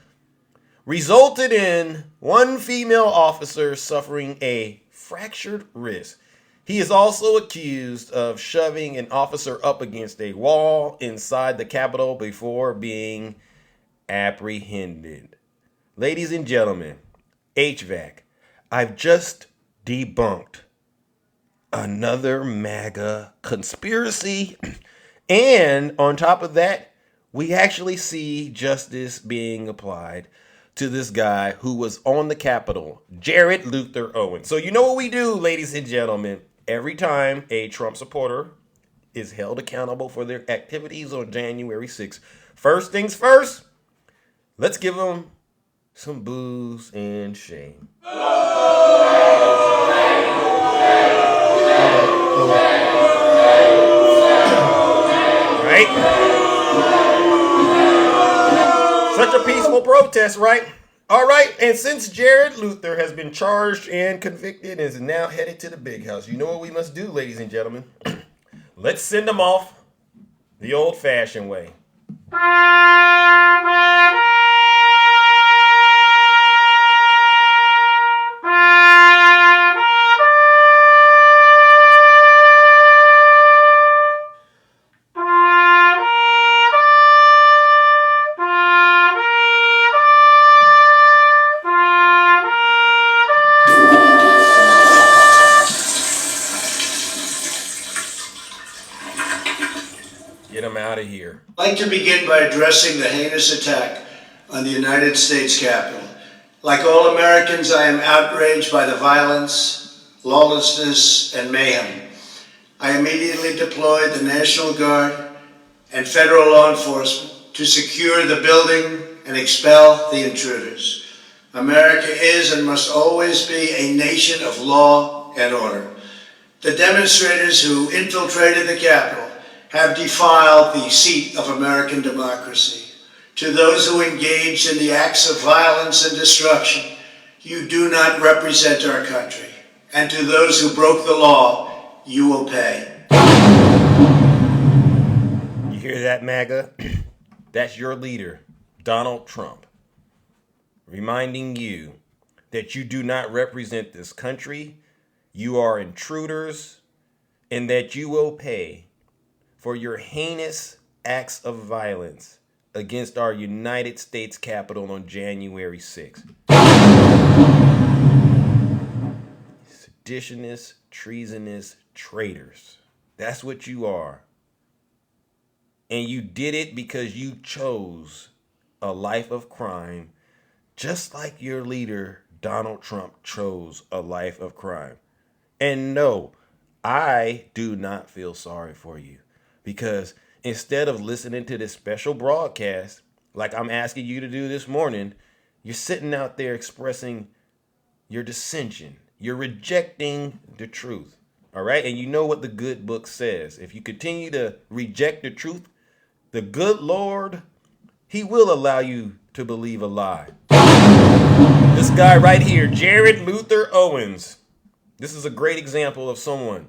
resulted in one female officer suffering a fractured wrist. He is also accused of shoving an officer up against a wall inside the Capitol before being apprehended. Ladies and gentlemen, HVAC, I've just debunked another MAGA conspiracy. And on top of that, we actually see justice being applied to this guy who was on the Capitol, Jared Luther Owens. So you know what we do, ladies and gentlemen. Every time a Trump supporter is held accountable for their activities on January 6th. First things first, let's give them some booze and shame. Right? Such a peaceful protest, right? All right, and since Jared Luther has been charged and convicted and is now headed to the big house, you know what we must do, ladies and gentlemen? Let's send him off the old-fashioned way. Get him out of here. I'd like to begin by addressing the heinous attack on the United States Capitol. Like all Americans, I am outraged by the violence, lawlessness, and mayhem. I immediately deployed the National Guard and federal law enforcement to secure the building and expel the intruders. America is and must always be a nation of law and order. The demonstrators who infiltrated the Capitol have defiled the seat of American democracy. To those who engaged in the acts of violence and destruction, you do not represent our country. And to those who broke the law, you will pay. You hear that, MAGA? That's your leader, Donald Trump, reminding you that you do not represent this country, you are intruders, and that you will pay for your heinous acts of violence against our United States Capitol on January 6th. Seditionists, treasonous traitors. That's what you are. And you did it because you chose a life of crime, just like your leader, Donald Trump, chose a life of crime. And no, I do not feel sorry for you. Because instead of listening to this special broadcast, like I'm asking you to do this morning, you're sitting out there expressing your dissension. You're rejecting the truth. All right. And you know what the good book says. If you continue to reject the truth, the good Lord, he will allow you to believe a lie. This guy right here, Jared Luther Owens. This is a great example of someone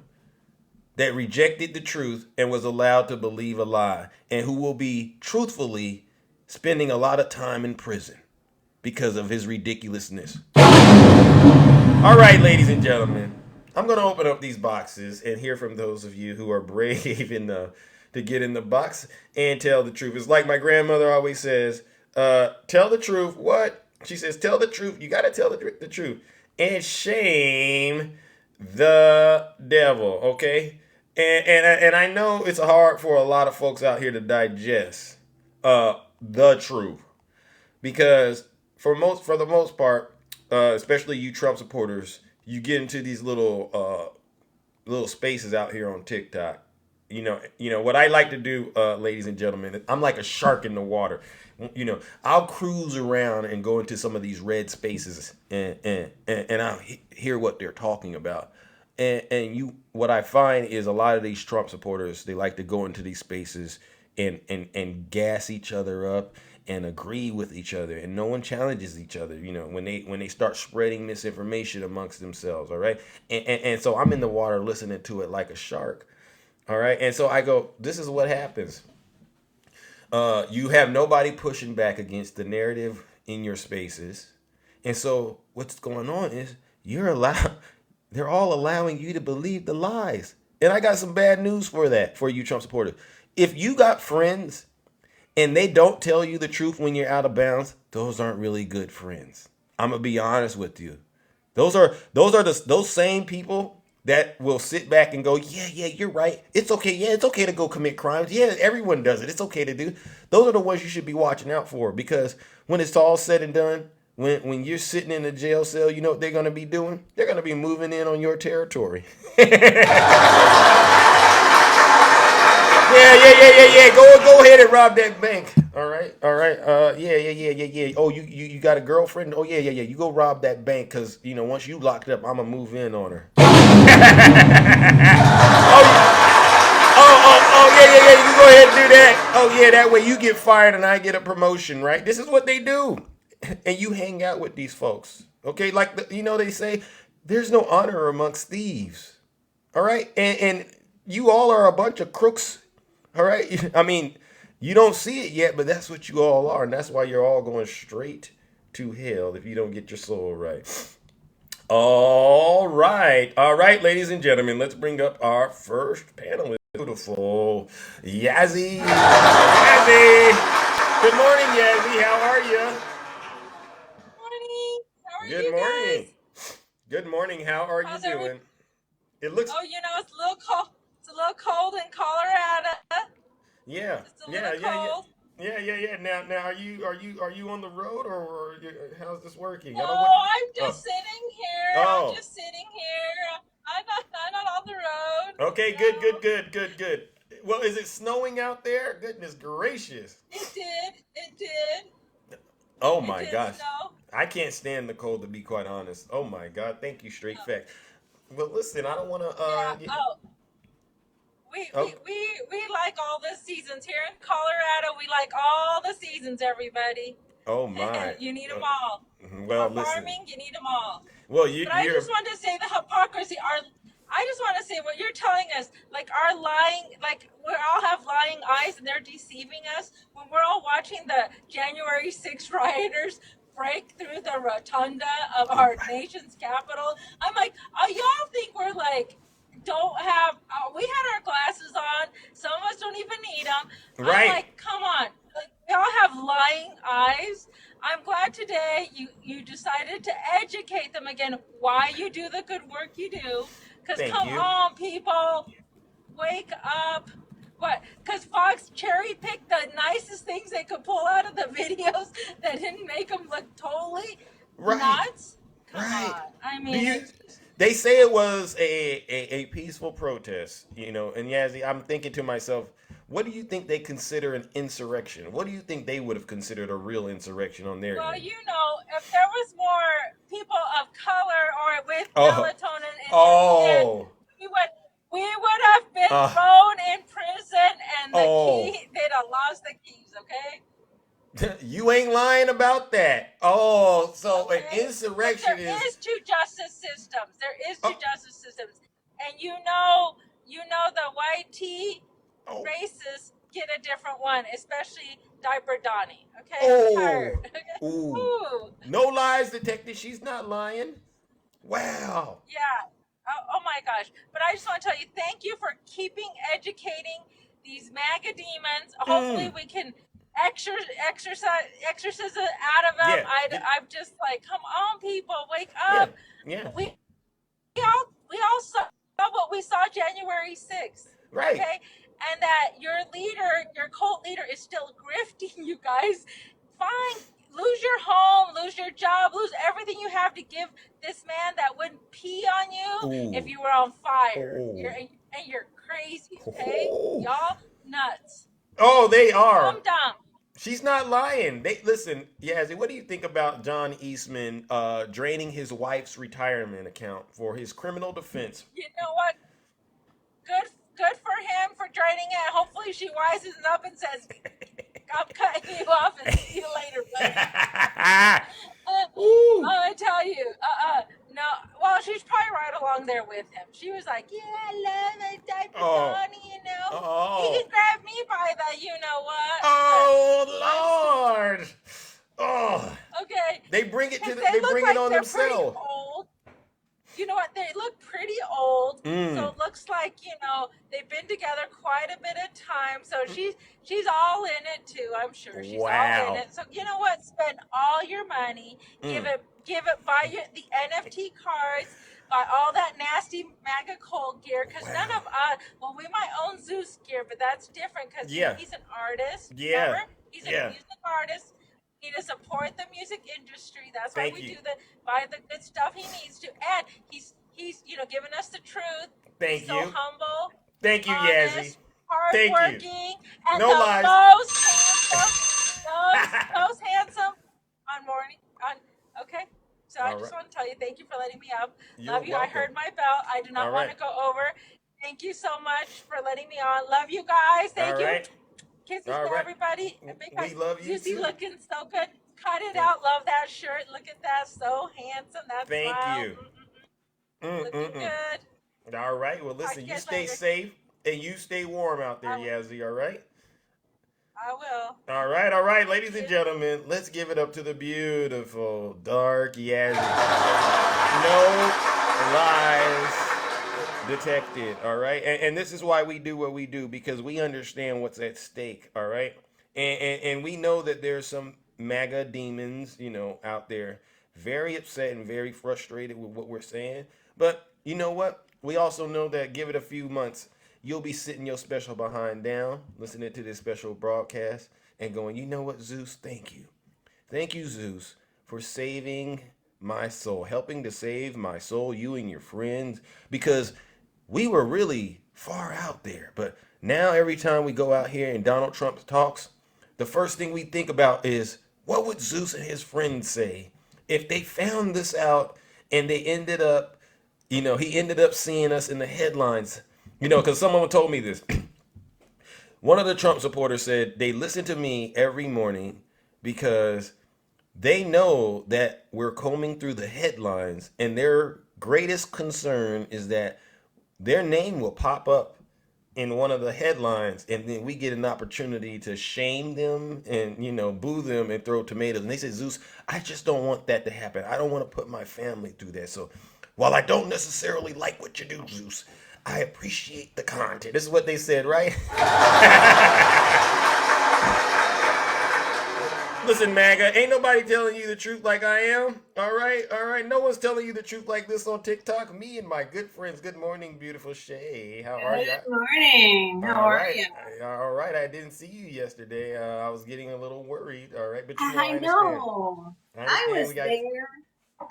that rejected the truth and was allowed to believe a lie, and who will be truthfully spending a lot of time in prison because of his ridiculousness. All right, ladies and gentlemen, I'm going to open up these boxes and hear from those of you who are brave enough to get in the box and tell the truth. It's like my grandmother always says, tell the truth. What? She says, tell the truth. You got to tell the truth. And shame the devil, okay? And I know it's hard for a lot of folks out here to digest the truth, because for the most part, especially you Trump supporters, you get into these little spaces out here on TikTok. You know what I like to do, ladies and gentlemen. I'm like a shark in the water. You know, I'll cruise around and go into some of these red spaces and I'll hear what they're talking about. And what I find is a lot of these Trump supporters, they like to go into these spaces and gas each other up and agree with each other, and no one challenges each other. You know, when they start spreading misinformation amongst themselves. All right, and so I'm in the water listening to it like a shark. All right, and so I go, this is what happens. You have nobody pushing back against the narrative in your spaces, and so what's going on is they're all allowing you to believe the lies. And I got some bad news for you Trump supporters. If you got friends and they don't tell you the truth when you're out of bounds, those aren't really good friends. I'm going to be honest with you. Those are those same people that will sit back and go, yeah, you're right. It's okay. Yeah, it's okay to go commit crimes. Yeah, everyone does it. It's okay to do. Those are the ones you should be watching out for, because when it's all said and done, when you're sitting in a jail cell, you know what they're going to be doing? They're going to be moving in on your territory. Yeah. Go ahead and rob that bank. All right. Yeah. Oh, you got a girlfriend? Oh, yeah. You go rob that bank because once you locked up, I'm gonna move in on her. Yeah. You go ahead and do that. Oh, yeah. That way you get fired and I get a promotion, right? This is what they do, and you hang out with these folks. Okay, like they say, there's no honor amongst thieves. All right, and you all are a bunch of crooks. All right, I mean, you don't see it yet, but that's what you all are, and that's why you're all going straight to hell if you don't get your soul right. All right, ladies and gentlemen, let's bring up our first panelist. Beautiful Yazzie. Yazzie. Good morning, Yazzie. How are you? Morning. How are Good you morning. guys? Good morning. How are How's you every? doing? It looks. Oh, it's a little cold. It's a little cold in Colorado. Yeah, Just a little cold. yeah. Now, are you on the road or how's this working? No, I don't want. I'm Oh, just sitting here. I'm oh. just sitting here. I'm not on the road. Okay, No, good. Well, is it snowing out there? Goodness gracious. it did. It did. Oh It my did gosh. snow. I can't stand the cold to be quite honest. Oh my God. Thank you, straight Oh, fact. Well, listen, I don't want to. yeah. Oh, we, Oh, we we we like all the seasons here in Colorado. We like all the seasons, everybody. oh my. You need them Uh, all. well, For listen. farming, you need them all. Well, But I you're just want to say the hypocrisy. I just want to say what you're telling us, like our lying, like we all have lying eyes and they're deceiving us. When we're all watching the January 6th rioters break through the rotunda of our nation's capital, I'm like, oh, y'all think we're like, don't have, we had our glasses on. Some of us don't even need them. I'm right. like, come on. Like, we all have lying eyes. I'm glad today you decided to educate them again why you do the good work you do. Because Thank come you. on, people, wake up. What? Because Fox cherry picked the nicest things they could pull out of the videos that didn't make them look totally Right. nuts. Come Right. on. I Do mean, you? it's just, They say it was a peaceful protest, and Yazzie, I'm thinking to myself, what do you think they consider an insurrection? What do you think they would have considered a real insurrection on their well, end? if there was more people of color or with Oh, melatonin in their skin, oh, we would we would have been uh, thrown in prison and oh. they'd have lost the keys, okay? You ain't lying about that. Oh, so an Okay? But insurrection there is. is two justice systems. There is two Oh, justice systems. And the white tea oh, racists get a different one, especially Diaper Donnie. Okay? I'm oh, tired. ooh. Ooh. No lies detected. She's not lying. Wow. Yeah. Oh my gosh. But I just want to tell you, thank you for keeping educating these MAGA demons. Hopefully Mm. we can exorcism out of them. Yeah. I'm just like, come on, people, wake Yeah. up. Yeah. We all saw what we saw January 6th. Right. Okay? And that your leader, your cult leader is still grifting you guys. Fine. Lose your home, lose your job, lose everything you have to give this man that wouldn't pee on you if Ooh. you were on fire. Oh. You're crazy, okay? Oh. Y'all nuts. Oh, they are. Calm down. She's not lying. They listen, Yazzie. What do you think about John Eastman draining his wife's retirement account for his criminal defense? You know what? Good for him for draining it. Hopefully she wises up and says, I'm cutting you off and see you later, buddy. Ooh. I tell you, no. Well, she's probably right along there with him. She was like, "Yeah, I love my diaper, Oh. Donnie. He Oh. can grab me by the, you know what." Oh Lord. Oh. Okay, They bring it to because the, they they look bring it like on they're pretty themselves. old. You know what? They look pretty old, so Mm. it looks like they've been together quite a bit of time. So she's all in it too. I'm sure she's all in Wow. it. So you know what? Spend all your money. Mm. Give it. Buy the NFT cards. Buy all that nasty MAGA cold gear. Because none of us. Well, we might own Zeus gear, but that's different because Yeah. he's an artist. Yeah. Remember? He's a Yeah. music artist. We need to support the music industry. That's why Thank we you. buy the good stuff he needs to. And he's giving us the truth. Thank He's so you. humble, Thank you, honest, Yazzie. Thank you. hardworking, and No the lies. most handsome on morning on. Okay, so I All just right. want to tell you, thank you for letting me up. You're Love you. I welcome. heard my bell. I do not All want right. to go over. Thank you so much for letting me on. Love you guys. All Thank you. right. Kisses All to right. everybody. And big We hugs. love you Zuzi too. looking so good. Cut it Thank, out. Love that shirt. Look at that. So handsome. That thank smile. you. Looking good. All right. Well, Talk listen, to you guys stay later. safe and you stay warm out there, I, Yazzie. All right. I will. All right, ladies and gentlemen, let's give it up to the beautiful dark Yazzie. No lies detected. All right, and this is why we do what we do, because we understand what's at stake. All right, and we know that there's some MAGA demons, out there, very upset and very frustrated with what we're saying. But you know what? We also know that give it a few months, you'll be sitting your special behind down, listening to this special broadcast and going, you know what, Zeus, thank you. Thank you, Zeus, for saving my soul, helping to save my soul, you and your friends, because we were really far out there. But now every time we go out here and Donald Trump talks, the first thing we think about is, what would Zeus and his friends say if they found this out and they ended up, he ended up seeing us in the headlines, because someone told me this. One of the Trump supporters said they listen to me every morning because they know that we're combing through the headlines, and their greatest concern is that their name will pop up in one of the headlines, and then we get an opportunity to shame them and boo them and throw tomatoes. And they said, Zeus, I just don't want that to happen. I don't want to put my family through that. So while I don't necessarily like what you do, Zeus, I appreciate the content. This is what they said, right? Listen, MAGA, ain't nobody telling you the truth like I am. All right. No one's telling you the truth like this on TikTok. Me and my good friends. Good morning, beautiful Shay. How are you? Good morning. How All are right. you? All right. I didn't see you yesterday. I was getting a little worried. All right, but I I understand. know. I I understand. was We got. there.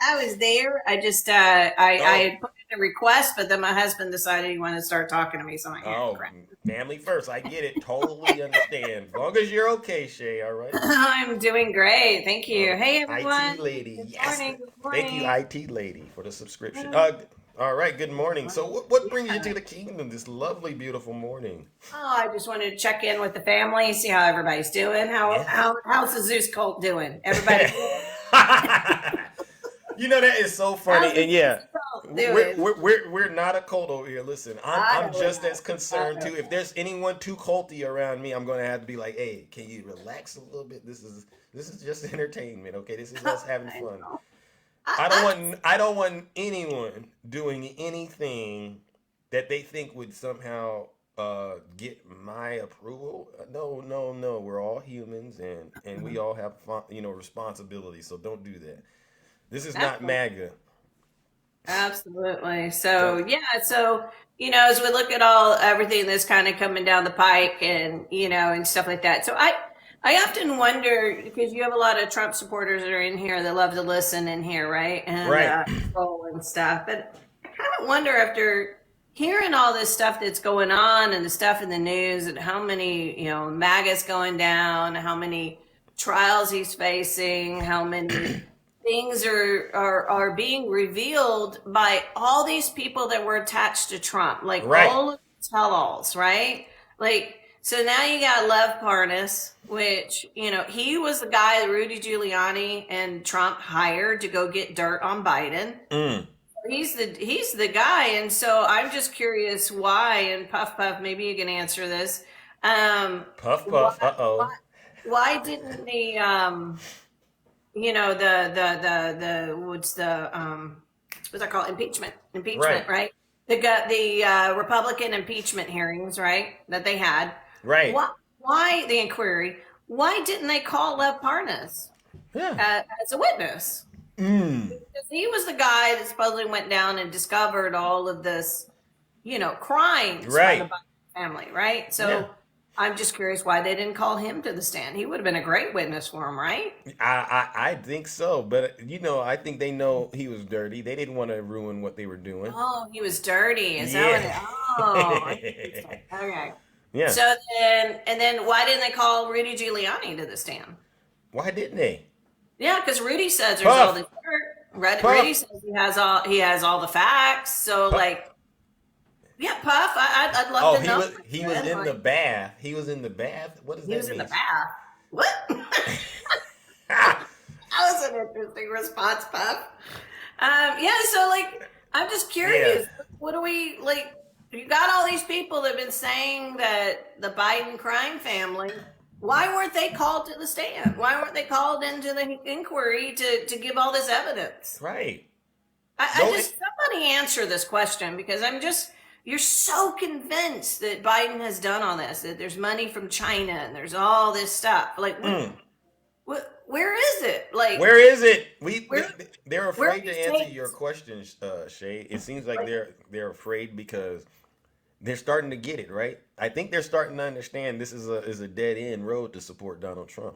I was there. I just I Oh, had put in a request, but then my husband decided he wanted to start talking to me, so I'm like, yeah, oh, crap. family first. I get it. Totally understand. As long as you're okay, Shay. All right. I'm doing great. Thank All you. right. Hey IT everyone. lady. Good Yes. morning. Good Thank you, morning. IT lady, for the subscription. All right. Good morning. So, what brings you to the kingdom this lovely, beautiful morning? Oh, I just wanted to check in with the family, see how everybody's doing. Yeah. How's the Zeus cult doing? Everybody good? That is so funny. How's the And yeah, Zeus cult doing? we're not a cult over here. Listen, I I'm know we're just not. as I concerned know too. If there's anyone too culty around me, I'm gonna have to be like, hey, can you relax a little bit? This is just entertainment, okay? This is us having I fun. know. I don't want anyone doing anything that they think would somehow get my approval. No, no, no. We're all humans, and we all have responsibilities. So don't do that. This is not Absolutely. MAGA. Absolutely. So So yeah, as we look at everything that's kind of coming down the pike and and stuff like that. So I often wonder because you have a lot of Trump supporters that are in here that love to listen in here, right? And right, troll and stuff. But I kind of wonder after hearing all this stuff that's going on and the stuff in the news and how many, MAGA's going down, how many trials he's facing, how many things are being revealed by all these people that were attached to Trump, like right, all of the tell-alls, right? Like, so now you got Lev Parnas, which, he was the guy that Rudy Giuliani and Trump hired to go get dirt on Biden. mm. He's the guy, and so I'm just curious why. And Puff Puff, maybe you can answer this. Puff Why, puff. Uh oh. why didn't the what's that called, Right, impeachment, right? The Republican impeachment hearings, right, that they had. right. Why the inquiry? Why didn't they call Lev Parnas Yeah. as a witness? Mm. Because he was the guy that supposedly went down and discovered all of this, crimes by the Right. Biden family, right? So Yeah. I'm just curious why they didn't call him to the stand. He would have been a great witness for him, right? I think so, but I think they know he was dirty. They didn't want to ruin what they were doing. Oh, he was dirty. Is that what Yeah. it? Oh, I see. Okay. Yeah. So then why didn't they call Rudy Giuliani to the stand? Why didn't they? Yeah, because Rudy says there's Puff. all this dirt. Puff. Rudy says he has all the facts. So Puff. like, yeah, Puff. I'd love to know. He was in the bath. He was in the bath. What does that mean? He was in the bath. What? That was an interesting response, Puff. Yeah, so like, I'm just curious. Yeah. What do we like? You got all these people that have been saying that the Biden crime family. Why weren't they called to the stand? Why weren't they called into the inquiry to give all this evidence? Right. Somebody answer this question, because you're so convinced that Biden has done all this, that there's money from China and there's all this stuff. Like, where is it? Like, where is it? They're afraid to answer tapes? your questions, Shay. It seems like they're afraid because they're starting to get it, right? I think they're starting to understand this is a dead end road to support Donald Trump.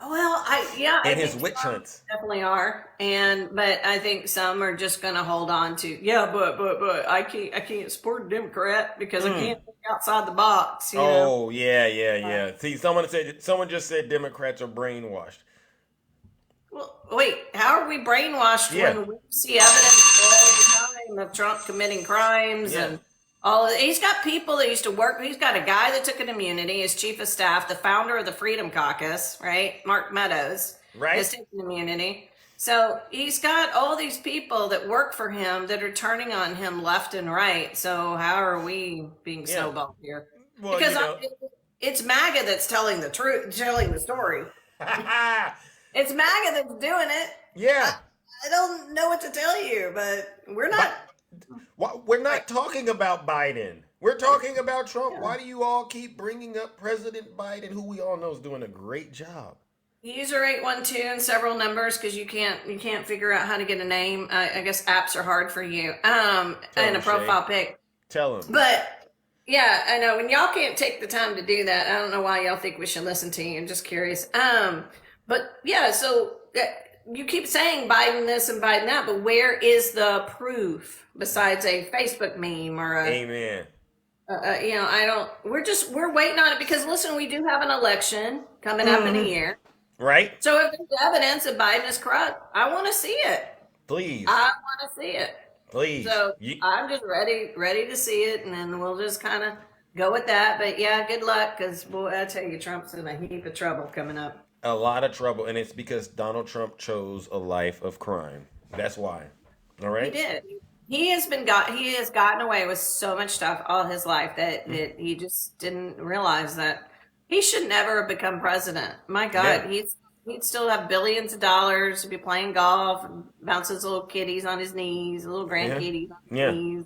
Well, I his think witch some hunts. definitely are, but I think some are just going to hold on to but I can't support a Democrat because I can't think outside the box. You know? Yeah. See, someone just said Democrats are brainwashed. Well, wait, how are we brainwashed when we see evidence all the time of Trump committing crimes and all of it? He's got people that used to work. He's got a guy that took an immunity, his chief of staff, the founder of the Freedom Caucus, right? Mark Meadows, has taken immunity. So he's got all these people that work for him that are turning on him left and right. So how are we being snowballed here? Well, because it's MAGA that's telling the truth, telling the story. It's MAGA that's doing it. Yeah. I don't know what to tell you, but we're not. We're not talking about Biden. We're talking about Trump. Yeah. Why do you all keep bringing up President Biden, who we all know is doing a great job? User 812 and several numbers, because you can't figure out how to get a name. I guess apps are hard for you. And a profile pic. Tell him. But yeah, I know. When y'all can't take the time to do that, I don't know why y'all think we should listen to you. I'm just curious. But yeah, so you keep saying Biden this and Biden that, but where is the proof besides a Facebook meme or a? Amen. We're waiting on it because listen, we do have an election coming up in a year. Right. So if there's evidence that Biden is corrupt, I want to see it. Please. I want to see it. Please. So I'm just ready to see it, and then we'll just kind of go with that. But yeah, good luck, because boy, I tell you, Trump's in a heap of trouble coming up. A lot of trouble, and it's because Donald Trump chose a life of crime. That's why. All right. He did. He has gotten away with so much stuff all his life that he just didn't realize that he should never have become president. My God, he'd still have billions of dollars to be playing golf and bounce his little kitties on his knees, little grandkitties on his knees.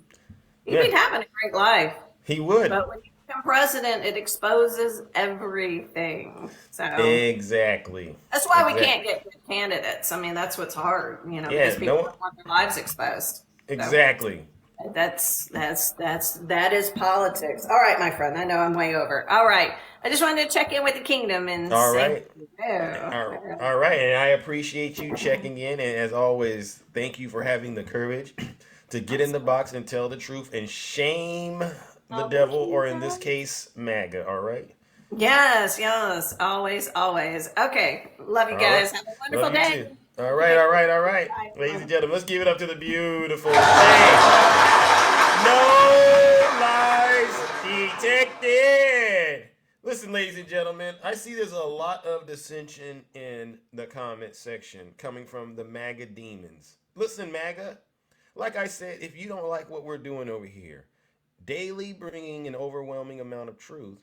He'd be having a great life. He would. But when you become president, it exposes everything. So exactly. That's why we can't get good candidates. I mean, that's what's hard, because people don't want their lives exposed. Exactly. So that is politics. All right, my friend. I know I'm way over. All right. I just wanted to check in with the kingdom and all right. All right. And I appreciate you checking in. And as always, thank you for having the courage to get in the box and tell the truth and shame the devil, or in this case, MAGA. All right. Yes. Always. Okay. Love you guys. Have a wonderful day. Too. All right. Ladies and gentlemen, let's give it up to the beautiful Shay. No lies detected. Listen, ladies and gentlemen, I see there's a lot of dissension in the comment section coming from the MAGA demons. Listen, MAGA, like I said, if you don't like what we're doing over here, daily bringing an overwhelming amount of truth,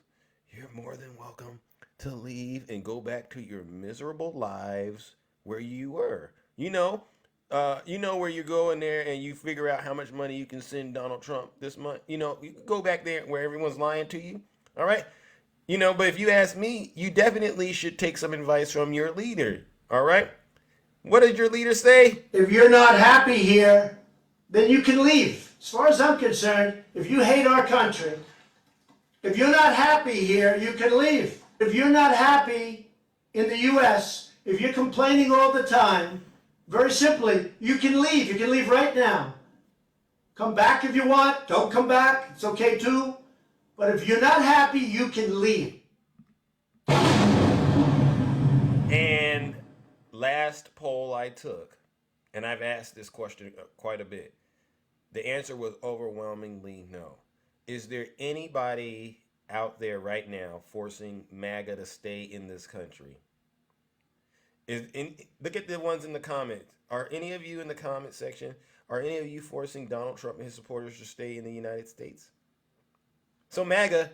you're more than welcome to leave and go back to your miserable lives where you were. You know where you go in there and you figure out how much money you can send Donald Trump this month. You can go back there where everyone's lying to you. All right. But if you ask me, you definitely should take some advice from your leader. All right. What did your leader say? If you're not happy here, then you can leave. As far as I'm concerned, if you hate our country, if you're not happy here, you can leave. If you're not happy in the U.S., if you're complaining all the time, very simply, you can leave. You can leave right now. Come back if you want. Don't come back. It's okay too. But if you're not happy, you can leave. And last poll I took, and I've asked this question quite a bit, the answer was overwhelmingly no. Is there anybody out there right now forcing MAGA to stay in this country? Look at the ones in the comments. Are any of you in the comment section, are any of you forcing Donald Trump and his supporters to stay in the United States? So MAGA,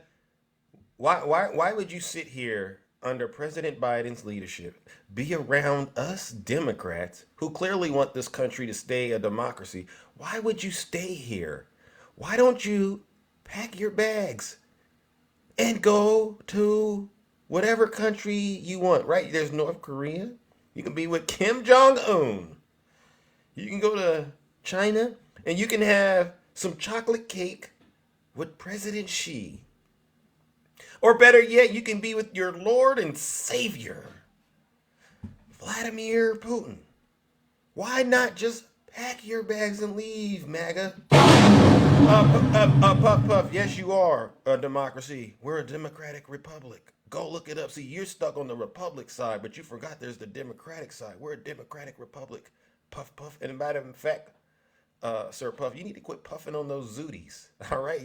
why would you sit here under President Biden's leadership, be around us Democrats who clearly want this country to stay a democracy? Why would you stay here? Why don't you pack your bags and go to whatever country you want, right? There's North Korea. You can be with Kim Jong-un. You can go to China and you can have some chocolate cake with President Xi. Or better yet, you can be with your Lord and Savior, Vladimir Putin. Why not just pack your bags and leave, MAGA? Puff. Yes, you are a democracy. We're a democratic republic. Go look it up. See, you're stuck on the republic side, but you forgot there's the democratic side. We're a democratic republic. Puff. And a matter of fact, Sir Puff, you need to quit puffing on those zooties. All right,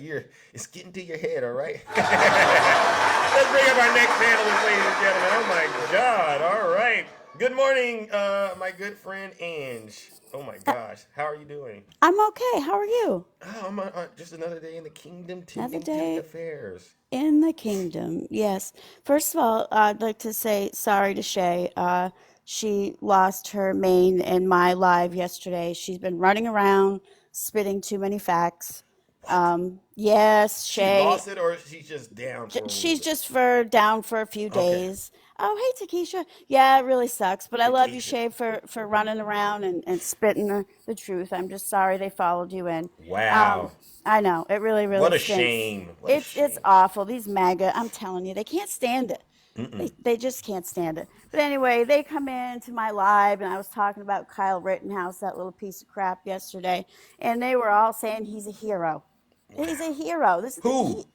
it's getting to your head. All right. Let's bring up our next panelist, ladies and gentlemen. Oh my God! All right. Good morning, my good friend Ange. Oh my gosh, how are you doing? I'm okay. How are you? Oh, I'm just another day in the kingdom, Another tending day to affairs. in the kingdom. Yes. First of all, I'd like to say sorry to Shay. She lost her mane in my live yesterday. She's been running around spitting too many facts. Yes, She Shay. lost it, or she's just down for a She's little just down for a few bit? Okay. days. Oh, hey, Takesha. Yeah, it really sucks. But I love you, Takesha. Shay, for running around and spitting the truth. I'm just sorry they followed you in. Wow. I know. It really, really What a stinks. shame. What a It's shame. awful. These MAGA, I'm telling you, they can't stand it. They just can't stand it. But anyway, they come into my live, and I was talking about Kyle Rittenhouse, that little piece of crap yesterday, and they were all saying he's a hero. He's a hero. Who?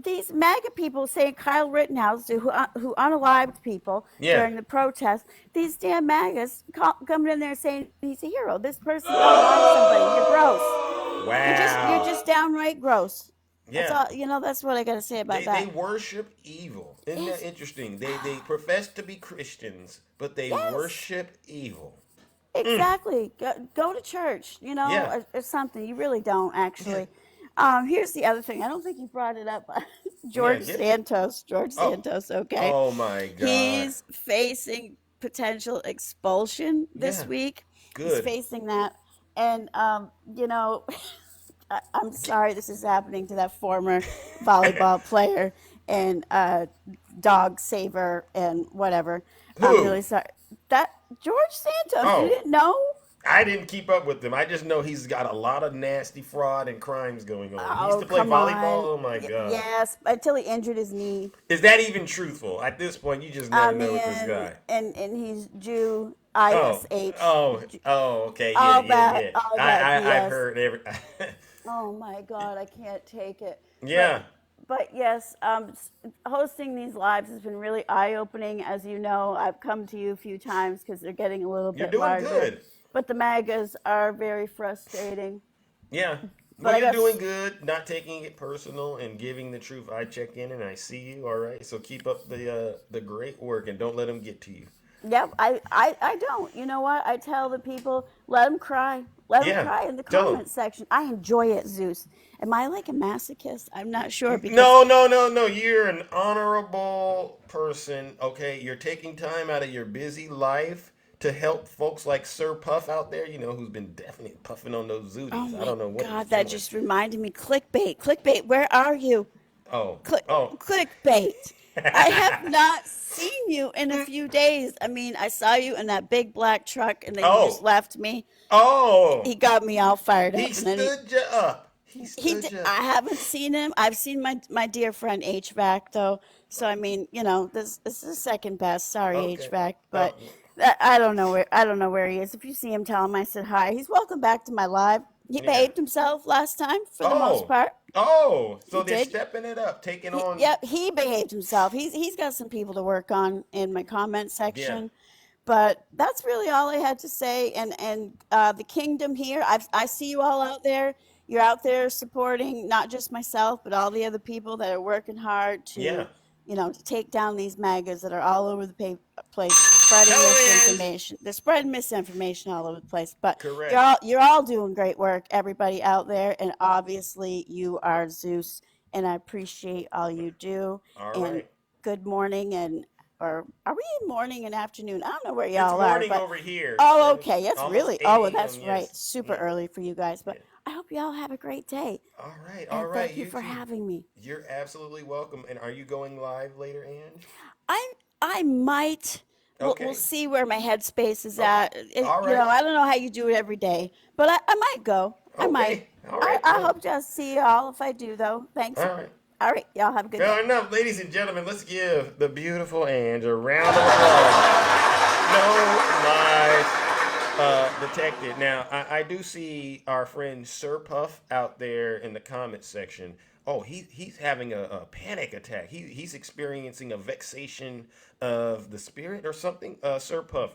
These MAGA people saying Kyle Rittenhouse, who unalived people Yeah. during the protest, these damn MAGAs coming in there saying he's a hero. This person unalived somebody. You're gross. Wow. You're just downright gross. Yeah. That's all, that's what I got to say about that. They worship evil. Isn't that interesting? They profess to be Christians, but they Yes. worship evil. Exactly. Go to church, Yeah. or something. You really don't, actually. Here's the other thing. I don't think you brought it up. George get it. Santos. George Santos, okay. Oh my God. He's facing potential expulsion this Yeah. week. He's Good. facing that. And, I'm sorry this is happening to that former volleyball player and dog saver and whatever. Who? I'm really sorry. That George Santos, Oh. you didn't know? I didn't keep up with him. I just know he's got a lot of nasty fraud and crimes going on. He Oh, used to play come volleyball. on. Oh my God. Yes, until he injured his knee. Is that even truthful? At this point, you just never know with this guy. And he's Jew, Oh, ISH. okay. All Yeah. that I've BS. heard every. Oh my God, I can't take it. Yeah. But yes, hosting these lives has been really eye-opening. As you know, I've come to you a few times because they're getting a little You're bit doing larger. good. But the MAGAs are very frustrating. Yeah. But Well, I you're guess- doing good, not taking it personal and giving the truth. I check in and I see you. All right. So keep up the great work and don't let them get to you. Yep, I don't. You know what? I tell the people, let them cry. Let them Yeah, cry in the tell 'em. comment section. I enjoy it, Zeus. Am I like a masochist? I'm not sure. Because No. You're an honorable person. Okay. You're taking time out of your busy life to help folks like Sir Puff out there, who's been definitely puffing on those zooties. Oh I don't know my what God, he's that doing. just reminded me. Clickbait. Where are you? Oh. Clickbait. I have not seen you in a few days. I mean, I saw you in that big black truck, and then you Oh. just left me. Oh. He got me all fired up. He and then stood you up. He He stood did, you I up. haven't seen him. I've seen my dear friend HVAC though. So I mean, this is second best. Sorry, Okay. HVAC, but I don't know where he is. If you see him, tell him I said hi. He's welcome back to my live. He Yeah. behaved himself last time for the most part. Oh, so He they're did. stepping it up, taking on. Yeah, he behaved himself. He's got some people to work on in my comment Yeah. section. But that's really all I had to say. And the kingdom here, I see you all out there. You're out there supporting not just myself, but all the other people that are working hard Yeah. to take down these MAGAs that are all over the place, spreading Tell 'em, Ange. misinformation. They're spreading misinformation all over the place. But Correct. you're all doing great work, everybody out there, and obviously you are Zeus, and I appreciate all you do. All And right. good morning or are we in morning and afternoon? I don't know where It's y'all are, morning but over here. oh, okay, it's Almost really 8 well, a.m., that's right, yes. super Yeah. early for you guys. But Yeah. I hope y'all have a great day, All right. All and right. thank you for too. having me. You're absolutely welcome. And are you going live later, Ange? I might. We'll Okay. see where my headspace is at. All right. I don't know how you do it every day, but I might go. I might. Okay. All right. I hope to see y'all if I do, though. Thanks. All right. All right, y'all have a good Fair day. enough, ladies and gentlemen. Let's give the beautiful Ange a round of applause. No lies detected. Now, I do see our friend Sir Puff out there in the comment section. Oh, he's having a panic attack. He's experiencing a vexation of the spirit or something. Sir Puff,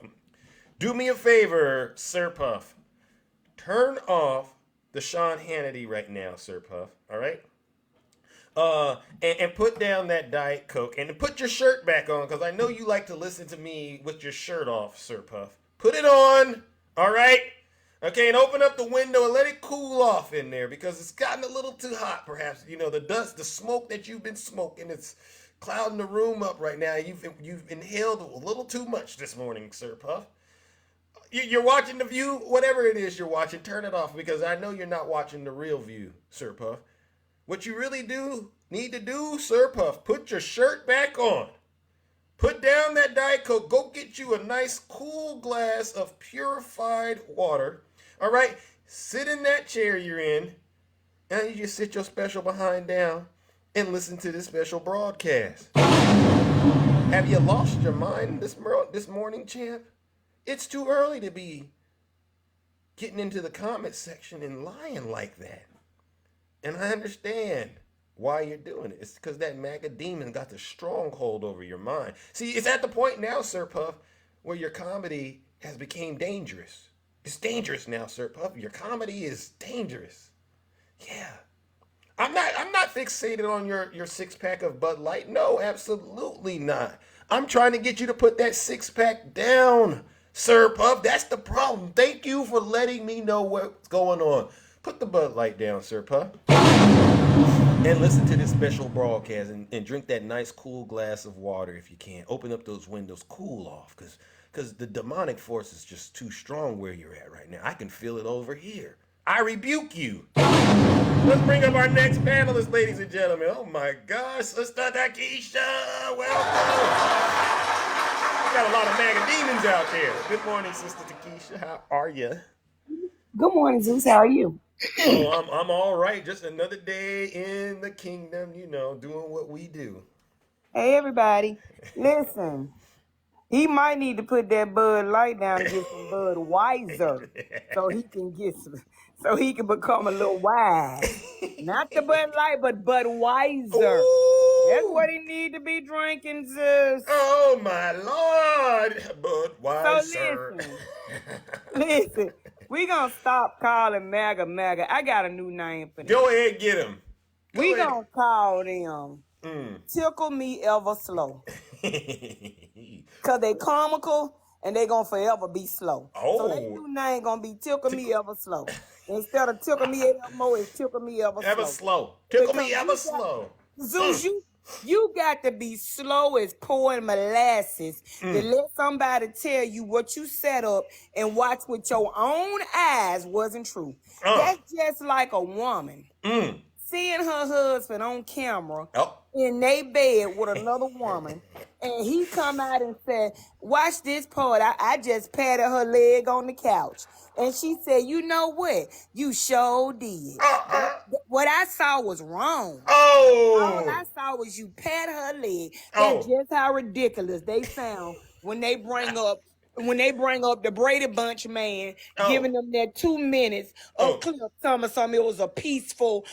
do me a favor, Sir Puff. Turn off the Sean Hannity right now, Sir Puff. All right. And put down that Diet Coke and put your shirt back on, because I know you like to listen to me with your shirt off, Sir Puff. Put it on, all right? Okay, and open up the window and let it cool off in there, because it's gotten a little too hot, perhaps. You know, the dust, the smoke that you've been smoking, it's clouding the room up right now. You've inhaled a little too much this morning, Sir Puff. You're watching The View, whatever it is you're watching, turn it off, because I know you're not watching The Real View, Sir Puff. What you really need to do, Sir Puff, put your shirt back on. Put down that Diet Coke. Go get you a nice cool glass of purified water. All right? Sit in that chair you're in. And you just sit your special behind down and listen to this special broadcast. Have you lost your mind this morning, champ? It's too early to be getting into the comment section and lying like that. And I understand why you're doing it. It's because that MAGA demon got the stronghold over your mind. See, it's at the point now, Sir Puff, where your comedy has become dangerous. It's dangerous now, Sir Puff. Your comedy is dangerous. Yeah. I'm not fixated on your six-pack of Bud Light. No, absolutely not. I'm trying to get you to put that six-pack down, Sir Puff. That's the problem. Thank you for letting me know what's going on. Put the Bud Light down, Sir Puff. And listen to this special broadcast and drink that nice cool glass of water if you can. Open up those windows, cool off, because the demonic force is just too strong where you're at right now. I can feel it over here. I rebuke you. Let's bring up our next panelist, ladies and gentlemen. Oh my gosh, Sister Takesha, welcome. We got a lot of MAGA demons out there. Good morning, Sister Takesha. How are you? Good morning, Zeus. How are you? Oh, I'm all right. Just another day in the kingdom, doing what we do. Hey, everybody. Listen, he might need to put that Bud Light down and get some Bud Wiser so he can become a little wise. Not the Bud Light, but Bud Wiser. Ooh. That's what he need to be drinking, Zeus. Oh my Lord, Bud Wiser. So listen. We gonna stop calling MAGA. I got a new name for them. Go ahead, get him. We gonna call them Tickle Me Ever Slow. Cause they comical and they gonna forever be slow. Oh. So that new name gonna be Tickle Me Ever Slow. Instead of Tickle Me Ever More, it's Tickle Me Ever Slow. Ever slow. Tickle me ever slow. Zeus, you got to be slow as pouring molasses to let somebody tell you what you set up and watch with your own eyes wasn't true. That's just like a woman seeing her husband on camera in their bed with another woman, and he come out and said, watch this part. I just patted her leg on the couch. And she said, you know what? You sure did. What I saw was wrong. All I saw was you pat her leg. That's just how ridiculous they sound when they bring up when they bring up the Brady Bunch man, Oh. giving them that 2 minutes of clip, something. It was a peaceful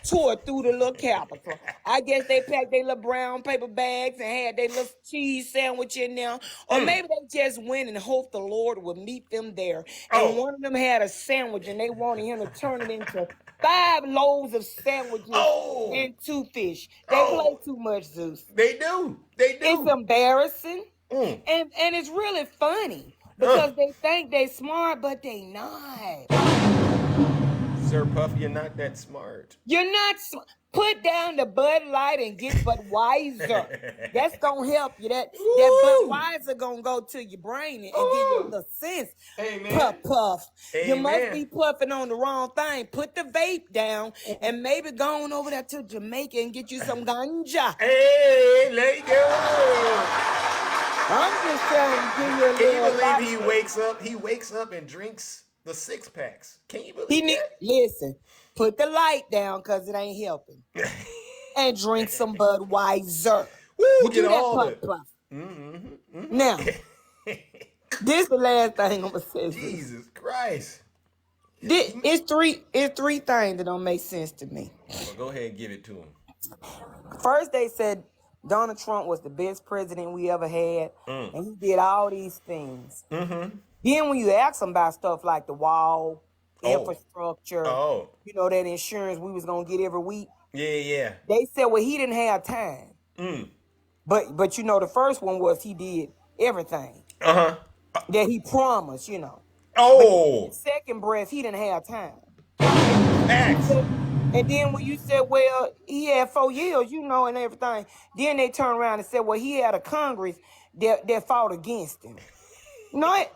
tour through the little Capitol. I guess they packed their little brown paper bags and had their little cheese sandwich in there. Or maybe they just went and hoped the Lord would meet them there. And one of them had a sandwich and they wanted him to turn it into 5 loaves of sandwiches and 2 fish. They play too much, Zeus. They do. It's embarrassing. And it's really funny because they think they smart, but they not. Sir Puff, you're not that smart. You're not put down the Bud Light and get Budweiser. That's gonna help you. That Budweiser gonna go to your brain and give you a little sense. Amen. Puff. Amen. You must be puffing on the wrong thing. Put the vape down and maybe go on over there to Jamaica and get you some ganja. Hey, let it go. I'm just trying to give you a Can little you light. believe he wakes up and drinks the 6-packs? Can you believe that? Listen, put the light down because it ain't helping. And drink some Budweiser. Woo, You do get that, all Puff it. Puff. Now, this is the last thing I'm gonna say. Jesus Christ. It's three things that don't make sense to me. Well, go ahead and give it to him. First, they said Donald Trump was the best president we ever had, and he did all these things. Then when you ask him about stuff like the wall, infrastructure, that insurance we was gonna get every week, they said, well, he didn't have time. But the first one was he did everything that he promised. But in the second breath, he didn't have time. And then when you said, well, he had 4 years, and everything, then they turned around and said, well, he had a Congress that fought against him. Not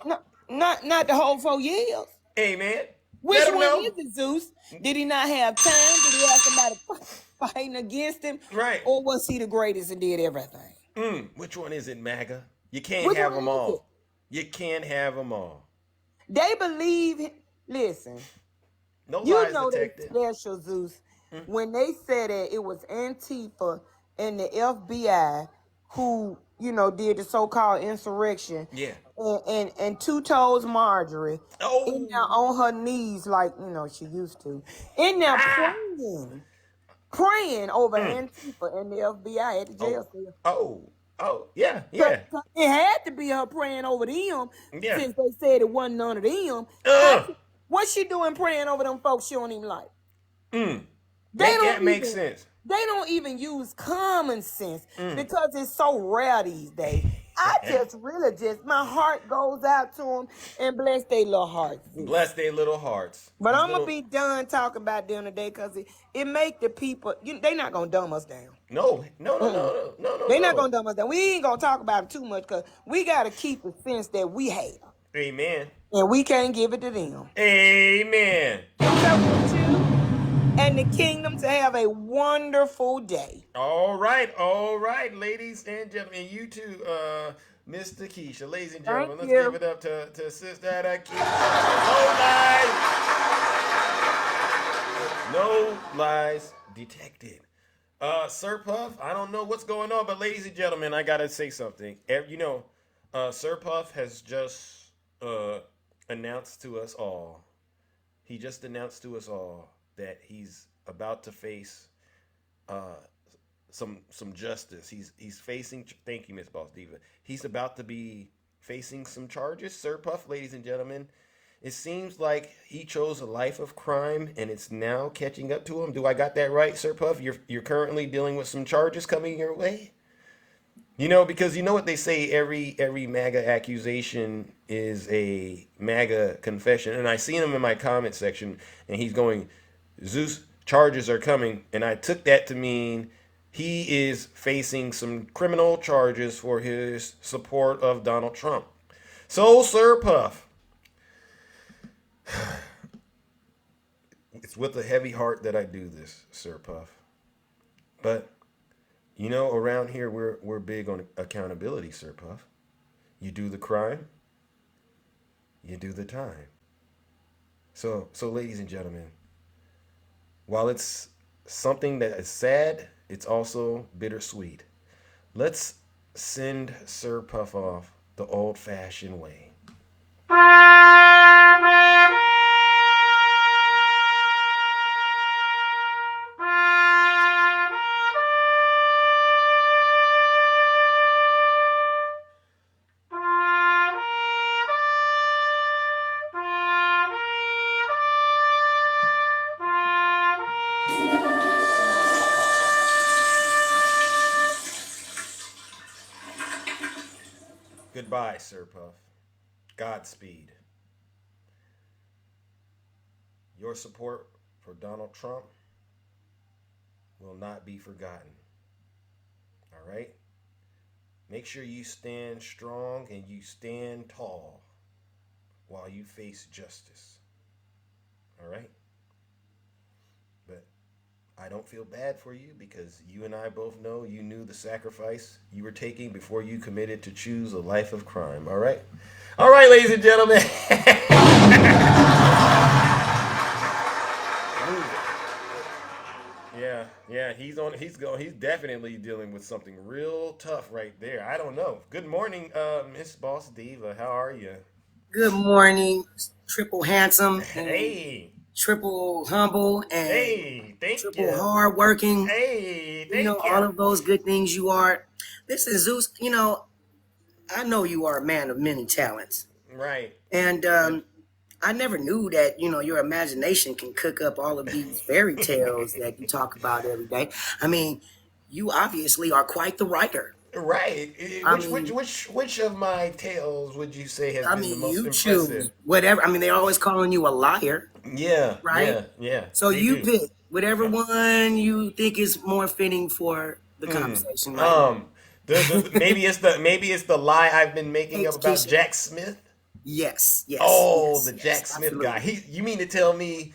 the whole 4 years. Amen. Which one is it, Zeus? Did he not have time? Did he have somebody fighting against him? Right. Or was he the greatest and did everything? Which one is it, MAGA? You can't have them all. You can't have them all. They believe, listen. No lies That detected. special, Zeus, when they said that it was Antifa and the FBI who, did the so-called insurrection. Yeah. And Two Toes Marjorie in there on her knees like, she used to. In there praying over Antifa and the FBI at the jail cell. Yeah. It had to be her praying over them since they said it wasn't none of them. What's she doing praying over them folks she don't even like? That makes sense. They don't even use common sense because it's so rare these days. My heart goes out to them and bless their little hearts. Bless their little hearts. But I'm going to be done talking about them today because it make the people, they're not going to dumb us down. No. They're not going to dumb us down. We ain't going to talk about it too much because we got to keep the sense that we have. Amen. And we can't give it to them. Amen. And the kingdom to have a wonderful day. All right, ladies and gentlemen. You too, Mr. Keisha. Ladies and gentlemen, let's give it up to Sister Keisha. No lies detected. Sir Puff, I don't know what's going on, but ladies and gentlemen, I gotta say something. Sir Puff has just announced to us all. He just announced to us all that he's about to face some justice. He's facing. Thank you, Miss Boss Diva. He's about to be facing some charges. Sir Puff, ladies and gentlemen, it seems like he chose a life of crime, and it's now catching up to him. Do I got that right, Sir Puff? You're currently dealing with some charges coming your way. Because you know what they say, every MAGA accusation is a MAGA confession. And I seen him in my comment section, and he's going, Zeus, charges are coming. And I took that to mean he is facing some criminal charges for his support of Donald Trump. So, Sir Puff, it's with a heavy heart that I do this, Sir Puff. But around here, we're big on accountability, Sir Puff. You do the crime, you do the time. So ladies and gentlemen, while it's something that is sad, it's also bittersweet. Let's send Sir Puff off the old-fashioned way. Goodbye, Sir Puff. Godspeed. Your support for Donald Trump will not be forgotten. All right? Make sure you stand strong and you stand tall while you face justice. All right? But I don't feel bad for you because you and I both know you knew the sacrifice you were taking before you committed to choose a life of crime. All right? All right, ladies and gentlemen. Yeah, he's definitely dealing with something real tough right there. I don't know. Good morning, Miss Boss Diva. How are you? Good morning, triple handsome. Hey. Triple humble and hey, triple hardworking. Hey, thank you. All of those good things you are. Listen, Zeus, I know you are a man of many talents. Right. And I never knew that, your imagination can cook up all of these fairy tales that you talk about every day. I mean, you obviously are quite the writer. Right. Which of my tales would you say has been the most impressive? Choose whatever. I mean, they're always calling you a liar. Yeah. Right? Yeah. So you pick whatever one you think is more fitting for the conversation. Right? Maybe it's the lie I've been making up about Jack Smith. Yes. The Jack Smith guy. You mean to tell me,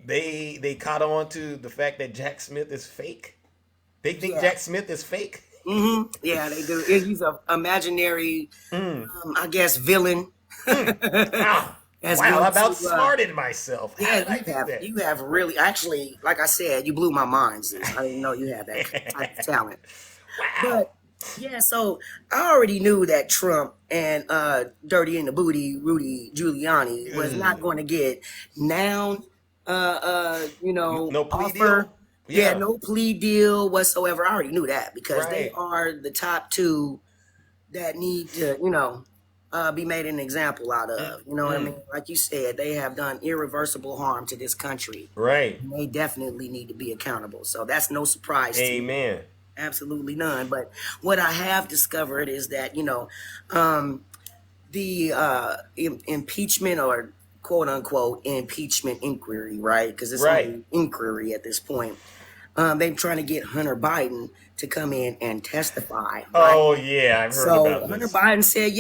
they caught on to the fact that Jack Smith is fake? They think Jack Smith is fake? Mm-hmm. Yeah, they do. He's an imaginary, I guess, villain. Wow, I've outsmarted myself. Yeah, you have really, actually, like I said, you blew my mind. I didn't know you had that type of talent. Wow. But, yeah, so I already knew that Trump and Dirty in the Booty, Rudy Giuliani, was not going to get no plea offer. Deal? Yeah, no plea deal whatsoever. I already knew that because they are the top two that need to, be made an example out of. You know what I mean? Like you said, they have done irreversible harm to this country. Right. And they definitely need to be accountable. So that's no surprise to me. Absolutely none. But what I have discovered is that, the impeachment or quote unquote impeachment inquiry, right? Because it's only an inquiry at this point. They're trying to get Hunter Biden to come in and testify. Right? Oh, yeah, I've heard about this. Hunter Biden said,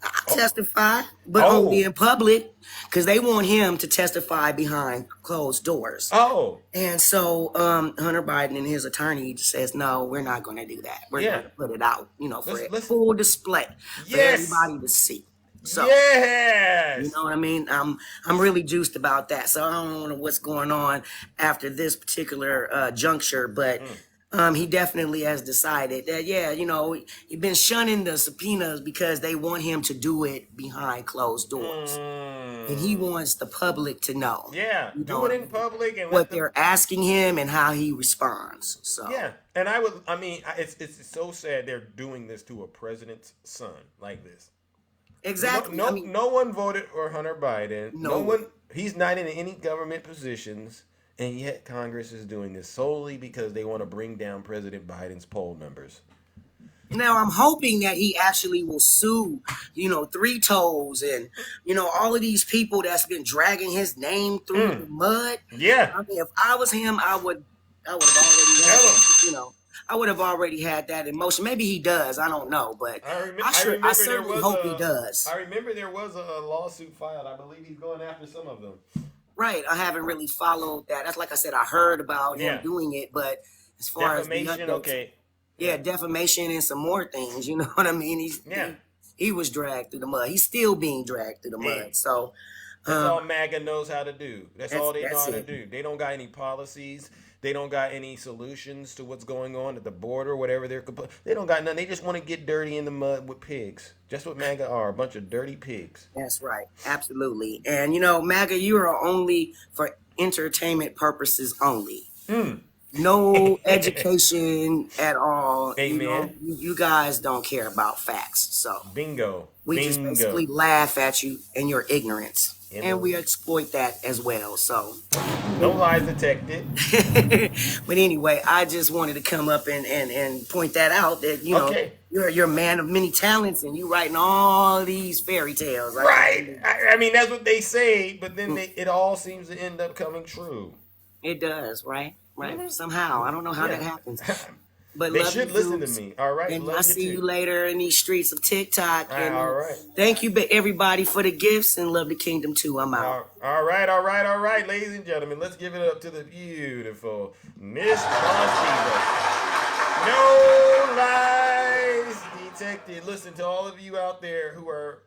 I'll testify, but only in public, because they want him to testify behind closed doors. Oh. And so Hunter Biden and his attorney says, no, we're not going to do that. We're going to put it out, for full display for everybody to see. So, you know what I mean? I'm really juiced about that. So I don't know what's going on after this particular juncture, but he definitely has decided that, he's been shunning the subpoenas because they want him to do it behind closed doors. And he wants the public to know. Yeah, do it in public. And what they're asking him and how he responds. So and it's so sad they're doing this to a president's son like this. Exactly. No one voted for Hunter Biden. No one. He's not in any government positions, and yet Congress is doing this solely because they want to bring down President Biden's poll numbers. Now I'm hoping that he actually will sue, Three Toes and all of these people that's been dragging his name through the mud. Yeah. I mean, if I was him, I would have already had I would have already had that in motion. Maybe he does. I don't know, but I certainly hope he does. I remember there was a lawsuit filed. I believe he's going after some of them. Right. I haven't really followed that. That's like I said, I heard about him doing it, but as far defamation, as the updates, defamation and some more things. You know what I mean? He was dragged through the mud. He's still being dragged through the mud. So That's all MAGA knows how to do. That's all they know how to it. do. They don't got any policies. They don't got any solutions to what's going on at the border, whatever they don't got none. They just want to get dirty in the mud with pigs. Just what MAGA are, a bunch of dirty pigs. That's right. Absolutely. And, MAGA, you are only for entertainment purposes only. No education at all. Amen. You guys don't care about facts. So bingo. We just basically laugh at you and your ignorance. And we exploit that as well. So no lies detected. But anyway, I just wanted to come up and point that out that you're a man of many talents and you writing all these fairy tales. Right. I mean that's what they say, but then it all seems to end up coming true. It does, right? Right. Somehow. I don't know how that happens. But they should listen to me. All right. And I'll see you later in these streets of TikTok. And all right. Thank you, everybody, for the gifts and love the kingdom too. I'm out. All right. Ladies and gentlemen, let's give it up to the beautiful Miss Fani. No lies detected. Listen to all of you out there who are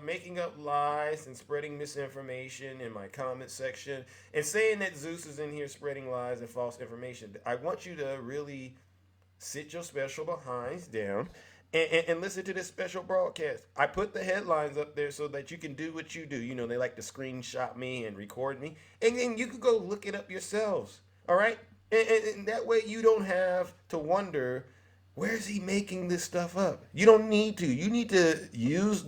making up lies and spreading misinformation in my comment section and saying that Zeus is in here spreading lies and false information. I want you to really sit your special behinds down and listen to this special broadcast. I put the headlines up there so that you can do what you do. They like to screenshot me and record me. And then you can go look it up yourselves. All right? And that way you don't have to wonder, where is he making this stuff up? You don't need to. You need to use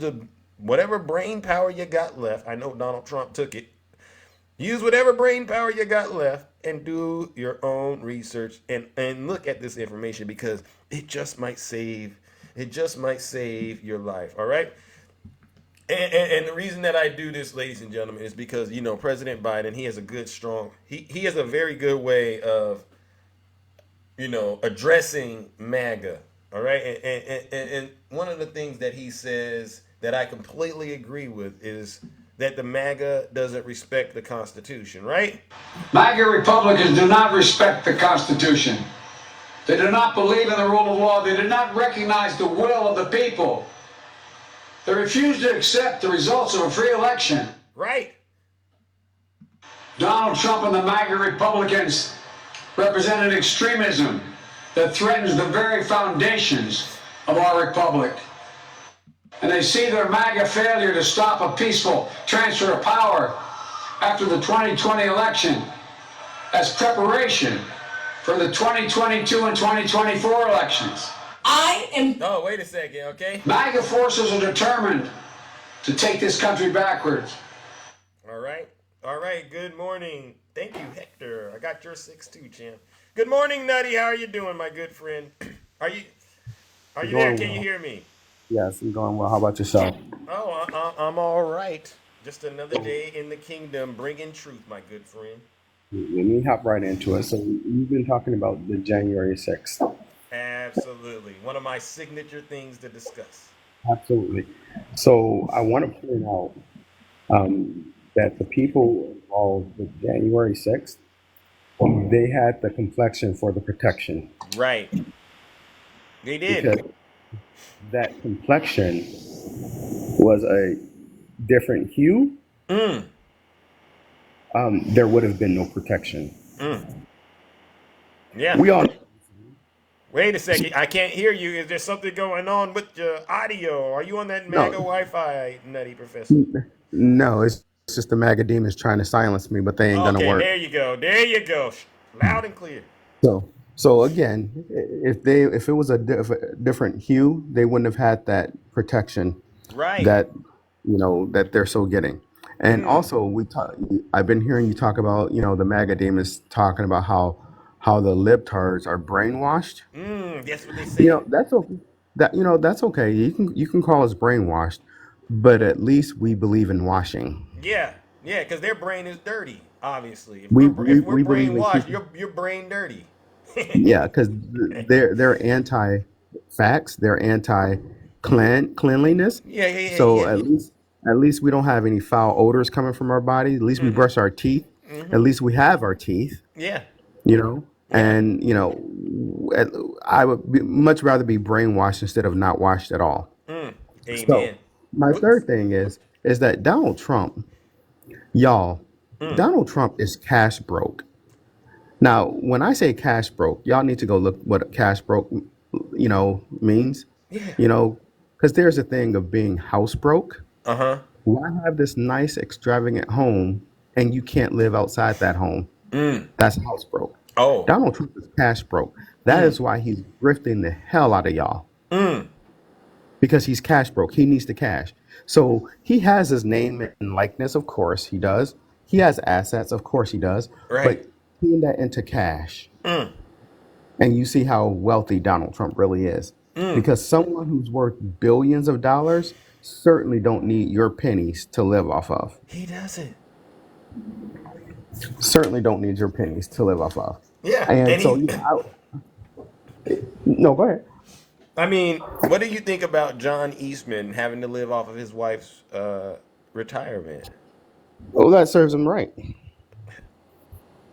whatever brain power you got left. I know Donald Trump took it. Use whatever brain power you got left and do your own research and look at this information because it just might save your life. All right. And the reason that I do this, ladies and gentlemen, is because President Biden, he has a good, strong, he has a very good way of addressing MAGA. All right. And one of the things that he says that I completely agree with is that the MAGA doesn't respect the Constitution, right? MAGA Republicans do not respect the Constitution. They do not believe in the rule of law. They do not recognize the will of the people. They refuse to accept the results of a free election. Right. Donald Trump and the MAGA Republicans represent an extremism that threatens the very foundations of our republic. And they see their MAGA failure to stop a peaceful transfer of power after the 2020 election as preparation for the 2022 and 2024 elections. Oh, wait a second, okay? MAGA forces are determined to take this country backwards. All right. Good morning. Thank you, Hector. I got your 6'2", champ. Good morning, Nutty. How are you doing, my good friend? Are you there? Can you hear me? Yes, I'm going well. How about yourself? Oh, I'm all right. Just another day in the kingdom, bringing truth, my good friend. Let me hop right into it. So you've been talking about the January 6th. Absolutely. One of my signature things to discuss. Absolutely. So I want to point out that the people involved with January 6th, they had the complexion for the protection. Right. They did. Because that complexion was a different hue, there would have been no protection. Yeah. We all. Wait a second. I can't hear you. Is there something going on with your audio? Are you on that MAGA Wi-Fi, Nutty Professor? No, it's just the MAGA demons trying to silence me, but they ain't gonna work. There you go. Loud and clear. So again, if it was a different hue, they wouldn't have had that protection, right? That they're so getting. And also, I've been hearing you talk about the MAGA demons talking about how the libtards are brainwashed. That's what they say. That's okay. That's okay. You can call us brainwashed, but at least we believe in washing. Yeah, because their brain is dirty. Obviously, if we we're believe brainwashed, your brain dirty. Yeah, because they're anti-facts, they're anti-cleanliness. Yeah. So at least we don't have any foul odors coming from our body. At least we brush our teeth. At least we have our teeth. Yeah. And I would much rather be brainwashed instead of not washed at all. Amen. So my third thing is that Donald Trump Y'all, Donald Trump is cash broke. Now, when I say cash broke, y'all need to go look what cash broke, means. Yeah. Because there's a thing of being house broke. Uh-huh. Why have this nice, extravagant home and you can't live outside that home? That's house broke. Oh. Donald Trump is cash broke. That is why he's grifting the hell out of y'all. Because he's cash broke. He needs the cash. So he has his name and likeness, of course he does. He has assets, of course he does. Right. But putting that into cash. And you see how wealthy Donald Trump really is. Because someone who's worth billions of dollars certainly don't need your pennies to live off of. He doesn't. Certainly don't need your pennies to live off of. Yeah. And so, no, go ahead. I mean, what do you think about John Eastman having to live off of his wife's retirement? Oh, that serves him right.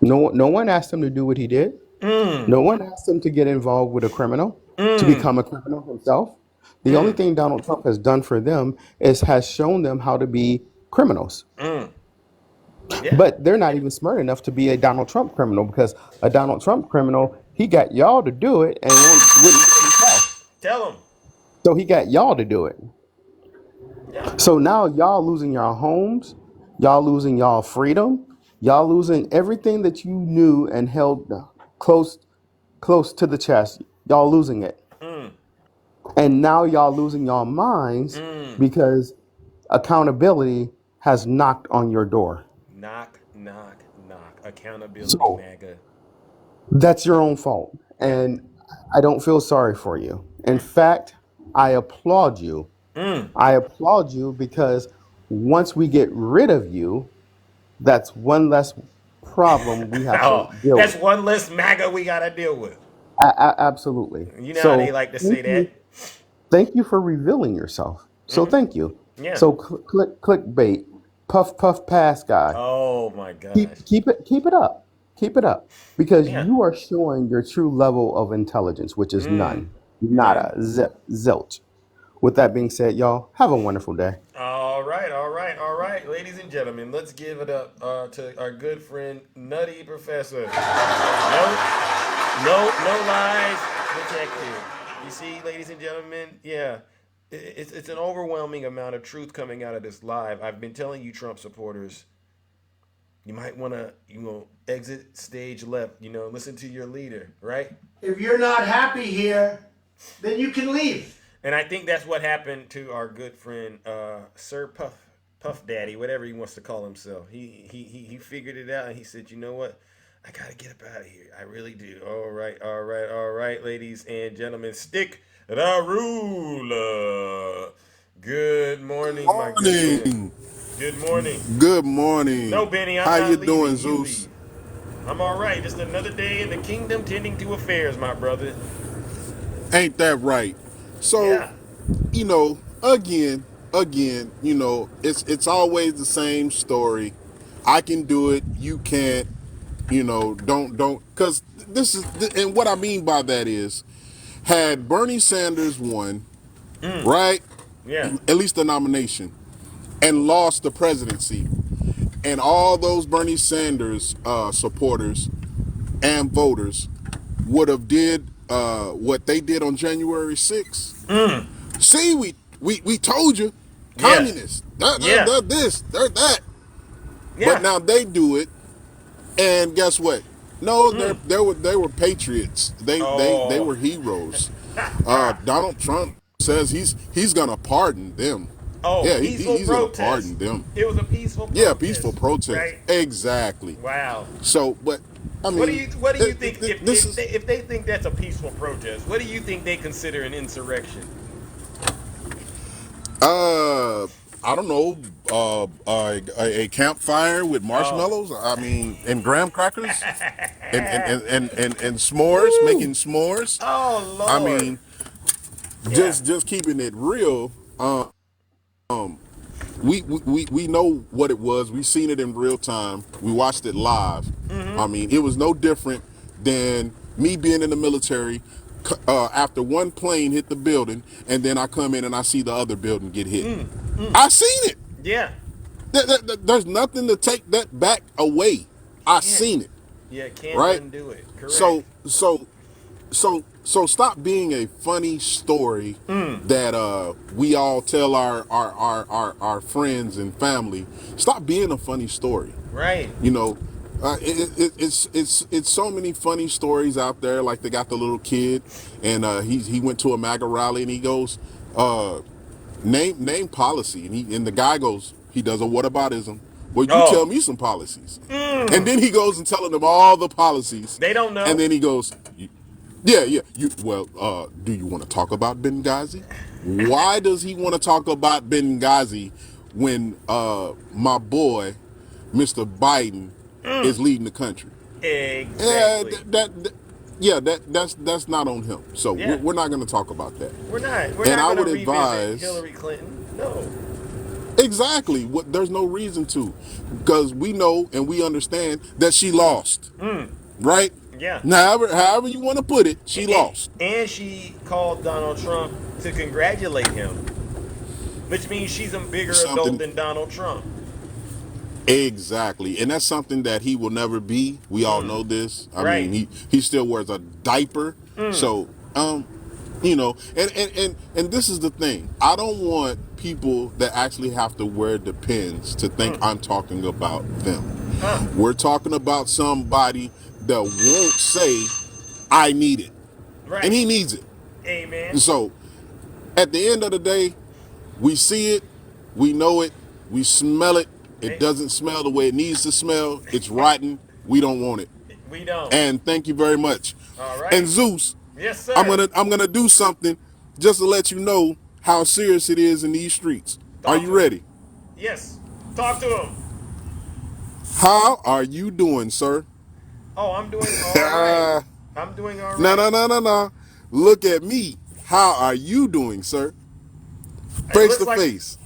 No one asked him to do what he did. No one asked him to get involved with a criminal, to become a criminal himself. The only thing Donald Trump has done for them has shown them how to be criminals. Yeah. But they're not even smart enough to be a Donald Trump criminal, because a Donald Trump criminal, he got y'all to do it and wouldn't do it himself. Tell him. So he got y'all to do it. Yeah. So now y'all losing y'all homes, y'all losing y'all freedom, y'all losing everything that you knew and held close to the chest. Y'all losing it. And now y'all losing y'all minds because accountability has knocked on your door. Knock, knock, knock. Accountability, MAGA. That's your own fault. And I don't feel sorry for you. In fact, I applaud you. I applaud you because once we get rid of you, that's one less problem we have to deal with. That's one less MAGA we got to deal with. Absolutely. You know how they like to say that? Thank you for revealing yourself. So thank you. Yeah. So clickbait, puff pass guy. Oh my gosh. Keep it up. Keep it up. Because you are showing your true level of intelligence, which is none. Nada. Zilch. With that being said, y'all, have a wonderful day. All right. Ladies and gentlemen, let's give it up to our good friend, Nutty Professor. No lies detected. You see, ladies and gentlemen, it's an overwhelming amount of truth coming out of this live. I've been telling you, Trump supporters, you might want to, exit stage left, listen to your leader, right? If you're not happy here, then you can leave. And I think that's what happened to our good friend, Sir Puff Daddy, whatever he wants to call himself. He figured it out and he said, you know what? I got to get up out of here. I really do. All right, ladies and gentlemen, stick the ruler. Good morning, my good friend. Good morning. Good morning. No, Benny, How you doing, Zeus? I'm all right. Just another day in the kingdom tending to affairs, my brother. Ain't that right? So, again, it's always the same story. I can do it. You can't. Don't, because this is, and what I mean by that is, had Bernie Sanders won, right? Yeah. At least the nomination, and lost the presidency, and all those Bernie Sanders supporters and voters would have did what they did on January 6th. See, we told you, communists, they're this, they're that. Yeah. But now they do it, and guess what? No, they were patriots. They were heroes. Donald Trump says he's gonna pardon them. Oh, yeah, he's gonna pardon them. It was a peaceful protest. Yeah, peaceful protest. Right? Exactly. Wow. So, but I mean, what do you think if they think that's a peaceful protest? What do you think they consider an insurrection? I don't know, a campfire with marshmallows. I mean, and graham crackers, and s'mores, making s'mores. Oh Lord! I mean, just keeping it real. We know what it was. We seen it in real time. We watched it live. I mean, it was no different than me being in the military. After one plane hit the building, and then I come in and I see the other building get hit. I seen it. Yeah. There's nothing to take that back away. I seen it, Yeah, can't right? undo it. So Correct. so stop being a funny story that we all tell our friends and family. Stop being a funny story. Right. You know, it's so many funny stories out there. Like they got the little kid, and he went to a MAGA rally, and he goes, name policy, and the guy goes, he does a whataboutism. Well, you tell me some policies, and then he goes and telling them all the policies. They don't know. And then he goes, yeah. Do you want to talk about Benghazi? Why does he want to talk about Benghazi when my boy, Mr. Biden, is leading the country? Exactly. That's not on him. So we're not going to talk about that. We're not. We're And not I going would to revisit advise Hillary Clinton. No. Exactly. There's no reason to, because we know and we understand that she lost. Right? Yeah. Now, however you want to put it, she lost. And she called Donald Trump to congratulate him, which means she's a bigger adult than Donald Trump. Exactly. And that's something that he will never be. We all know this. I mean, he still wears a diaper. So, you know, and this is the thing. I don't want people that actually have to wear the pins to think I'm talking about them. We're talking about somebody that won't say, I need it. Right. And he needs it. Amen. And so, at the end of the day, we see it, we know it, we smell it. It doesn't smell the way it needs to smell. It's rotten. We don't want it. We don't. And thank you very much. All right. And Zeus, yes, sir. I'm gonna do something just to let you know how serious it is in these streets. Are you ready? Yes. Talk to him. How are you doing, sir? Oh, I'm doing all right. I'm doing all right. No. Look at me. How are you doing, sir? Face to face.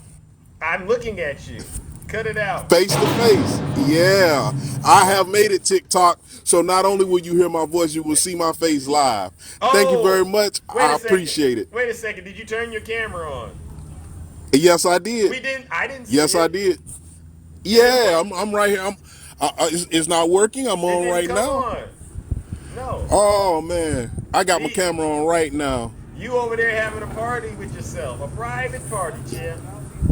I'm looking at you. Cut it out. Face to face. Yeah. I have made it TikTok, so not only will you hear my voice, you will see my face live. Thank you very much. I appreciate it. Wait a second. Did you turn your camera on? Yes, I did. I didn't see Yes, it. I did. Yeah, I'm right here. It's not working. I'm on right now. No. Oh, man. I got my camera on right now. You over there having a party with yourself. A private party, Jim.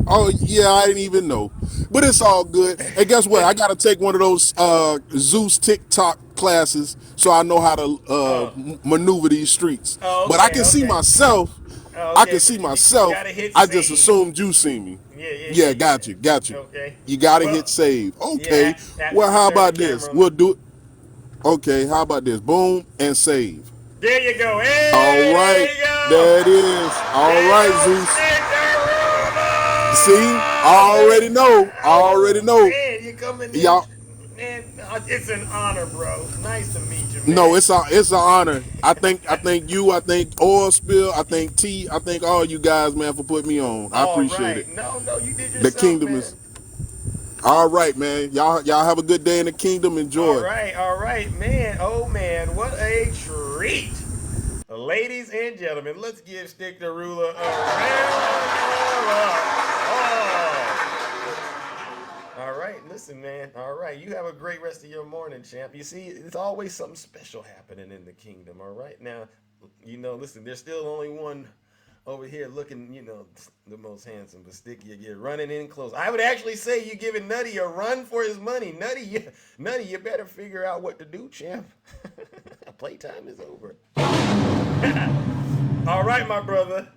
Oh, yeah, I didn't even know. But it's all good. And guess what? I got to take one of those Zeus TikTok classes so I know how to maneuver these streets. Oh, okay, but I can see myself. I can see myself. I just assumed you see me. Yeah, got you. Okay. You got to hit save. Okay. Well, how about this? We'll do it. Okay, how about this? Boom and save. There you go. Hey, all right. There it is. All right, Zeus. See, I already know. Man, you coming in. Y'all. Man, it's an honor, bro. Nice to meet you, man. No, it's an honor. I thank you, I thank Oil Spill, I thank T, I thank all you guys, man, for putting me on. I appreciate it. No, you did yourself, the kingdom man. is all right, man. Y'all have a good day in the kingdom. Enjoy. All right, man. Oh man, what a treat. Ladies and gentlemen, let's give Stick the Ruler a round. All right, listen, man. All right, you have a great rest of your morning, champ. You see, it's always something special happening in the kingdom. All right, now, listen, there's still only one over here looking, the most handsome, but Stick, you're running in close. I would actually say you're giving Nutty a run for his money. Nutty, you better figure out what to do, champ. Playtime is over. All right, my brother.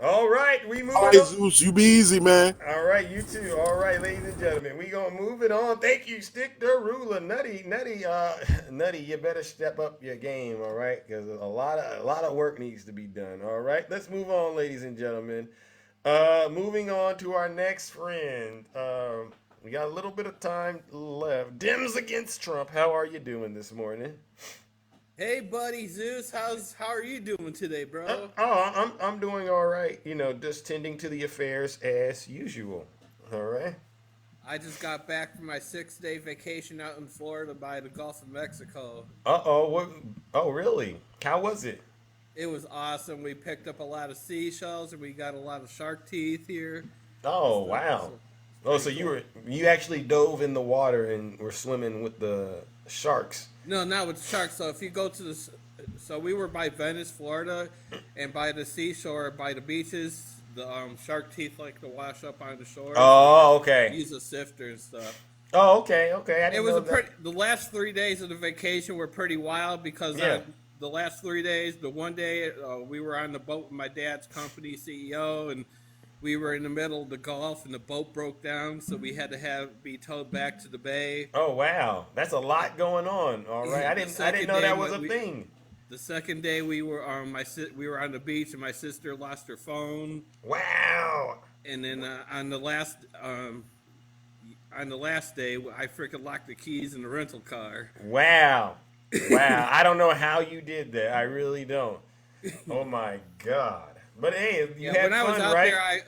All right, we move on. Zeus, you be easy, man. All right, you too. All right, ladies and gentlemen, we gonna move it on. Thank you, Stick the Ruler. Nutty, you better step up your game, all right? Because a lot of work needs to be done. All right, let's move on, ladies and gentlemen. Moving on to our next friend. We got a little bit of time left. Dems against Trump. How are you doing this morning? Hey, buddy Zeus, how are you doing today, bro? I'm doing all right. Just tending to the affairs as usual. All right. I just got back from my 6-day vacation out in Florida by the Gulf of Mexico. Oh, really? How was it? It was awesome. We picked up a lot of seashells and we got a lot of shark teeth here. Oh, wow. Oh, so you actually dove in the water and were swimming with the sharks. No, not with sharks. So if you go to so we were by Venice, Florida, and by the seashore, by the beaches, the shark teeth like to wash up on the shore. Oh, okay. Use a sifter and stuff. Oh, okay. I didn't know that. The last 3 days of the vacation were pretty wild because the last 3 days, the one day we were on the boat with my dad's company CEO, and we were in the middle of the Gulf, and the boat broke down, so we had to be towed back to the bay. Oh wow, that's a lot going on. All right, I didn't know that was a thing. The second day we were we were on the beach, and my sister lost her phone. Wow. And then on the last day, I freaking locked the keys in the rental car. Wow. I don't know how you did that. I really don't. Oh my God. But hey, you had when I was fun, out right? there,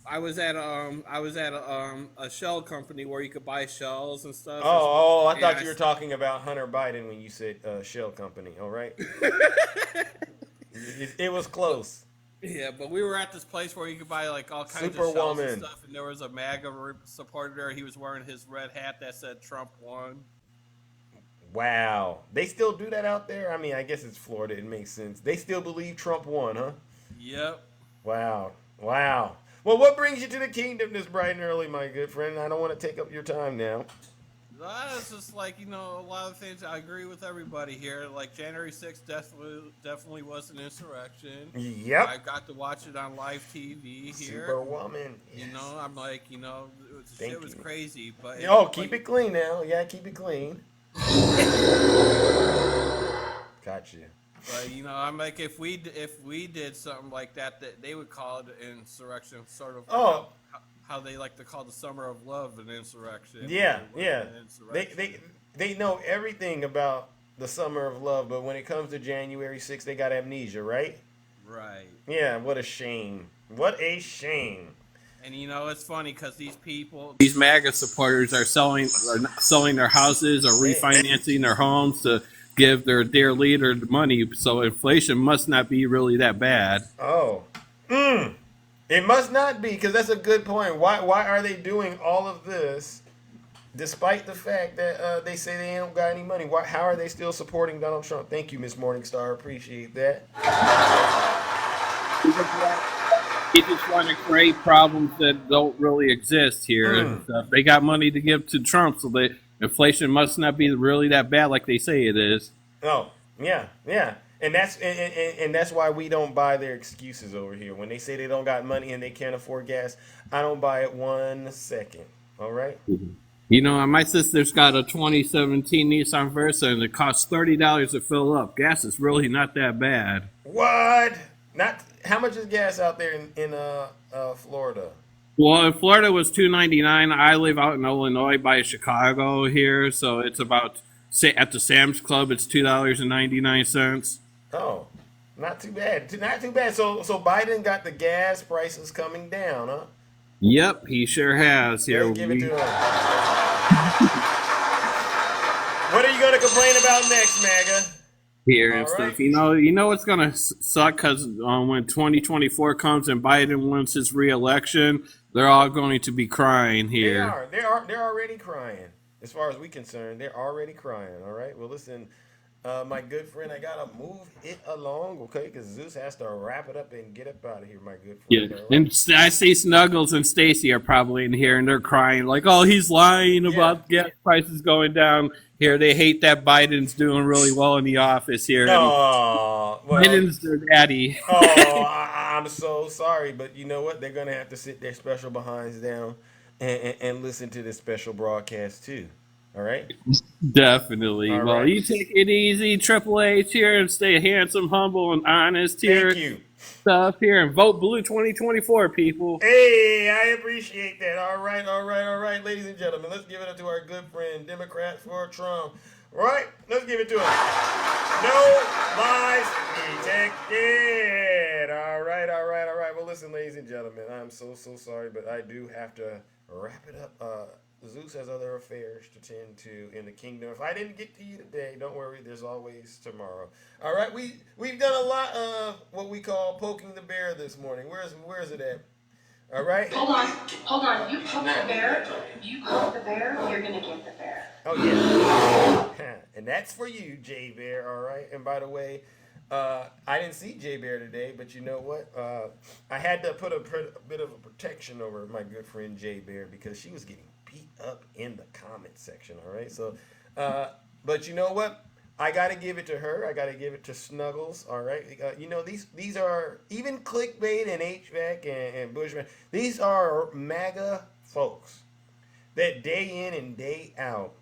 I was at a shell company where you could buy shells and stuff. I thought you were talking about Hunter Biden when you said shell company. All right. It was close. Yeah, but we were at this place where you could buy like all kinds of shells and stuff, and there was a MAGA supporter there. He was wearing his red hat that said Trump won. Wow. They still do that out there? I mean, I guess it's Florida. It makes sense. They still believe Trump won, huh? Yep. Wow. Well, what brings you to the kingdom this bright and early, my good friend? I don't want to take up your time now. It's just like, a lot of things. I agree with everybody here. Like January 6th definitely was an insurrection. Yep. I got to watch it on live TV here. Superwoman. Yes. I'm like, shit was crazy. But keep it clean now. Yeah, keep it clean. Gotcha. But I'm like, if we did something like that they would call it an insurrection, sort of. How they like to call the Summer of Love an insurrection. Yeah. An insurrection. They know everything about the Summer of Love, but when it comes to January 6th, they got amnesia, right? Right. Yeah. What a shame. What a shame. And it's funny because these MAGA supporters are selling their houses or refinancing their homes to give their dear leader the money. So inflation must not be really that bad. Oh. It must not be, because that's a good point. Why are they doing all of this despite the fact that they say they don't got any money? How are they still supporting Donald Trump? Thank you, Miss Morningstar. Appreciate that. He just want to create problems that don't really exist here. And stuff. They got money to give to Trump, so inflation must not be really that bad like they say it is. Oh, yeah. And that's why we don't buy their excuses over here. When they say they don't got money and they can't afford gas, I don't buy it 1 second. All right? My sister's got a 2017 Nissan Versa, and it costs $30 to fill up. Gas is really not that bad. What? How much is gas out there in Florida? Well, in Florida it was $2.99. I live out in Illinois by Chicago here, so it's about at the Sam's Club it's $2.99. Oh, not too bad. Not too bad. So Biden got the gas prices coming down, huh? Yep, he sure has. Here, let's give it to him. What are you going to complain about next, MAGA? Here and stuff. It's gonna suck because when 2024 comes and Biden wins his re-election, they're all going to be crying here. They're already crying. As far as we're concerned, they're already crying. All right. Well, listen, my good friend, I gotta move it along, okay? Because Zeus has to wrap it up and get up out of here, my good friend. Yeah, right? and I see Snuggles and Stacy are probably in here, and they're crying like, "Oh, he's lying about gas prices going down." Here, they hate that Biden's doing really well in the office here. Biden's their daddy. I'm so sorry, but you know what? They're gonna have to sit their special behinds down and listen to this special broadcast too. All right? Definitely. All well, right. You take it easy, Triple H here, and stay handsome, humble, and honest here. Thank you. Stuff here, and vote blue 2024, people. Hey, I appreciate that. All right, ladies and gentlemen, let's give it up to our good friend, Democrat for Trump. All right, let's give it to him. No lies detected. All right. Well, listen, ladies and gentlemen, I'm so sorry, but I do have to wrap it up. Zeus has other affairs to tend to in the kingdom. If I didn't get to you today, don't worry. There's always tomorrow. All right, we've done a lot of what we call poking the bear this morning. Where's it at? All right? Hold on. You poke the bear, you're gonna get the bear. Oh, yeah. And that's for you, Jay Bear, all right? And by the way, I didn't see Jay Bear today, but you know what? I had to put a bit of a protection over my good friend Jay Bear because she was getting beat up in the comment section, all right? So, but you know what? I got to give it to her. I got to give it to Snuggles, all right? You know, these are, even Clickbait and HVAC and Bushman, these are MAGA folks that day in and day out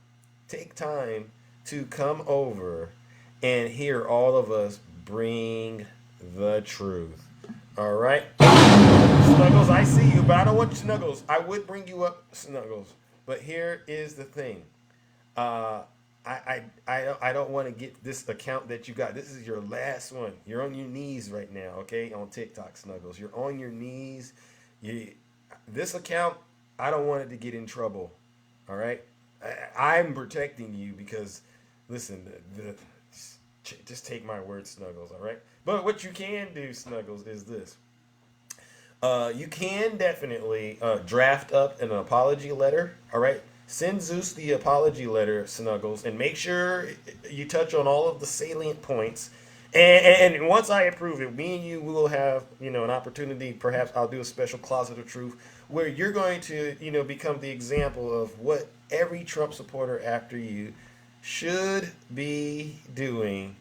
take time to come over and hear all of us bring the truth. All right? Snuggles, I see you, but I don't want you, Snuggles. I would bring you up, Snuggles. But here is the thing. I don't want to get this account that you got. This is your last one. You're on your knees right now, okay? On TikTok, Snuggles. You're on your knees. This account, I don't want it to get in trouble. All right? I'm protecting you because, listen, just take my word, Snuggles, all right? But what you can do, Snuggles, is this. You can definitely draft up an apology letter, all right? Send Zeus the apology letter, Snuggles, and make sure you touch on all of the salient points. And once I approve it, me and you will have, an opportunity. Perhaps I'll do a special closet of truth where you're going to, become the example of what every Trump supporter after you should be doing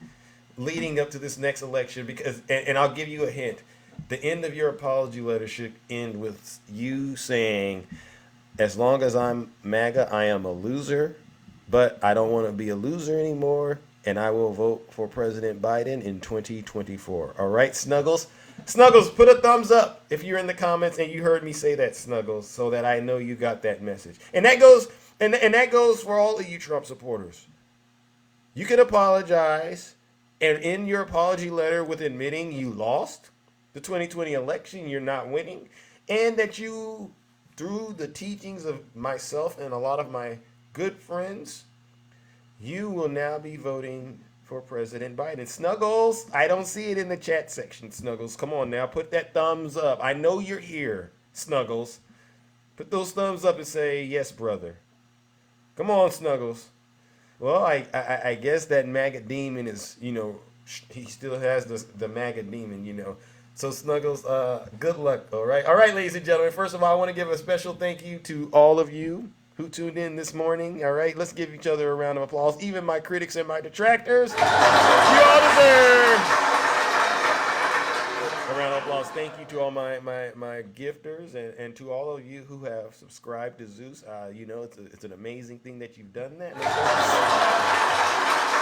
leading up to this next election. Because, and I'll give you a hint, the end of your apology letter should end with you saying, as long as I'm MAGA, I am a loser, but I don't want to be a loser anymore, and I will vote for President Biden in 2024. All right, Snuggles? Snuggles, put a thumbs up if you're in the comments and you heard me say that, Snuggles, so that I know you got that message. And that goes, and that goes for all of you Trump supporters. You can apologize, and in your apology letter with admitting you lost the 2020 election, you're not winning, and that you, through the teachings of myself and a lot of my good friends, you will now be voting for President Biden. Snuggles, I don't see it in the chat section, Snuggles. Come on now, put that thumbs up. I know you're here, Snuggles. Put those thumbs up and say, yes, brother. Come on, Snuggles. Well, I guess that MAGA demon is, he still has the MAGA demon, So Snuggles, good luck, all right? All right, ladies and gentlemen, first of all, I want to give a special thank you to all of you who tuned in this morning, all right? Let's give each other a round of applause, even my critics and my detractors. You all deserve a round of applause. Thank you to all my gifters and to all of you who have subscribed to Zeus. It's an amazing thing that you've done that.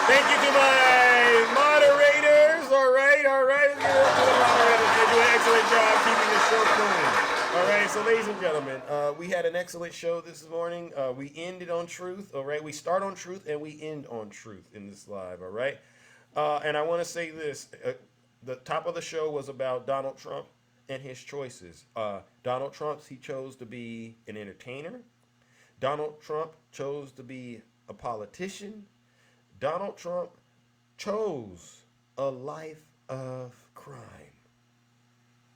Thank you to my moderators. All right. Let's give it up to the moderators. They do an excellent job keeping the show going. All right, so ladies and gentlemen, we had an excellent show this morning. We ended on truth. All right, we start on truth and we end on truth in this live. All right, and I want to say this: the top of the show was about Donald Trump and his choices. Donald Trump, he chose to be an entertainer. Donald Trump chose to be a politician. Donald Trump chose a life of crime.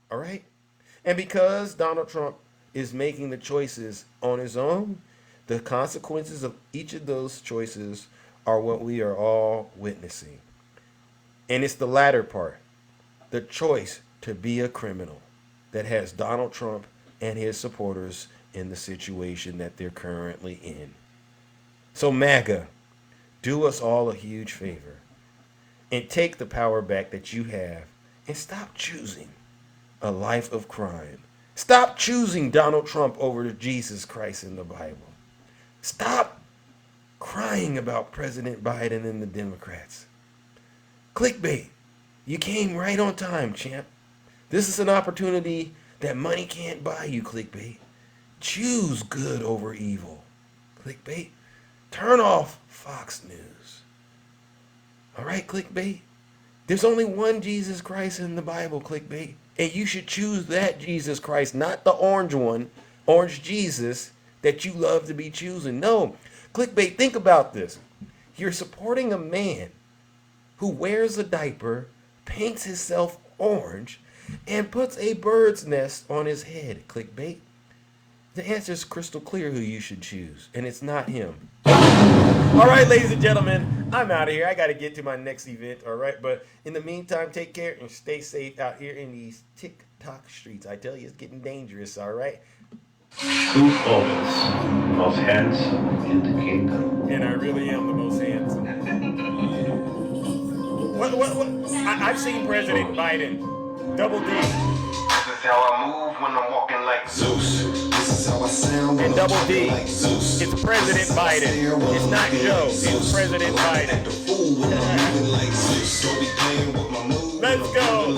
All right? And because Donald Trump is making the choices on his own, the consequences of each of those choices are what we are all witnessing. And it's the latter part, the choice to be a criminal, that has Donald Trump and his supporters in the situation that they're currently in. So MAGA, do us all a huge favor and take the power back that you have and stop choosing a life of crime. Stop choosing Donald Trump over Jesus Christ in the Bible. Stop crying about President Biden and the Democrats. Clickbait, you came right on time, champ. This is an opportunity that money can't buy you, Clickbait. Choose good over evil. Clickbait, turn off Fox News. All right, Clickbait? There's only one Jesus Christ in the Bible, Clickbait. And you should choose that Jesus Christ, not the orange one, orange Jesus, that you love to be choosing. No, Clickbait, think about this. You're supporting a man who wears a diaper, paints himself orange, and puts a bird's nest on his head. Clickbait. The answer is crystal clear who you should choose, and it's not him. All right, ladies and gentlemen, I'm out of here. I got to get to my next event, all right? But in the meantime, take care and stay safe out here in these TikTok streets. I tell you, it's getting dangerous, all right? Who always most handsome in the kingdom? And I really am the most handsome. What? I've seen President Biden. Double D. This is how I move when I'm walking like Zeus. This is how I sound and Double D. Like Zeus. It's President Biden. It's not Joe. It's President Biden. Let's go.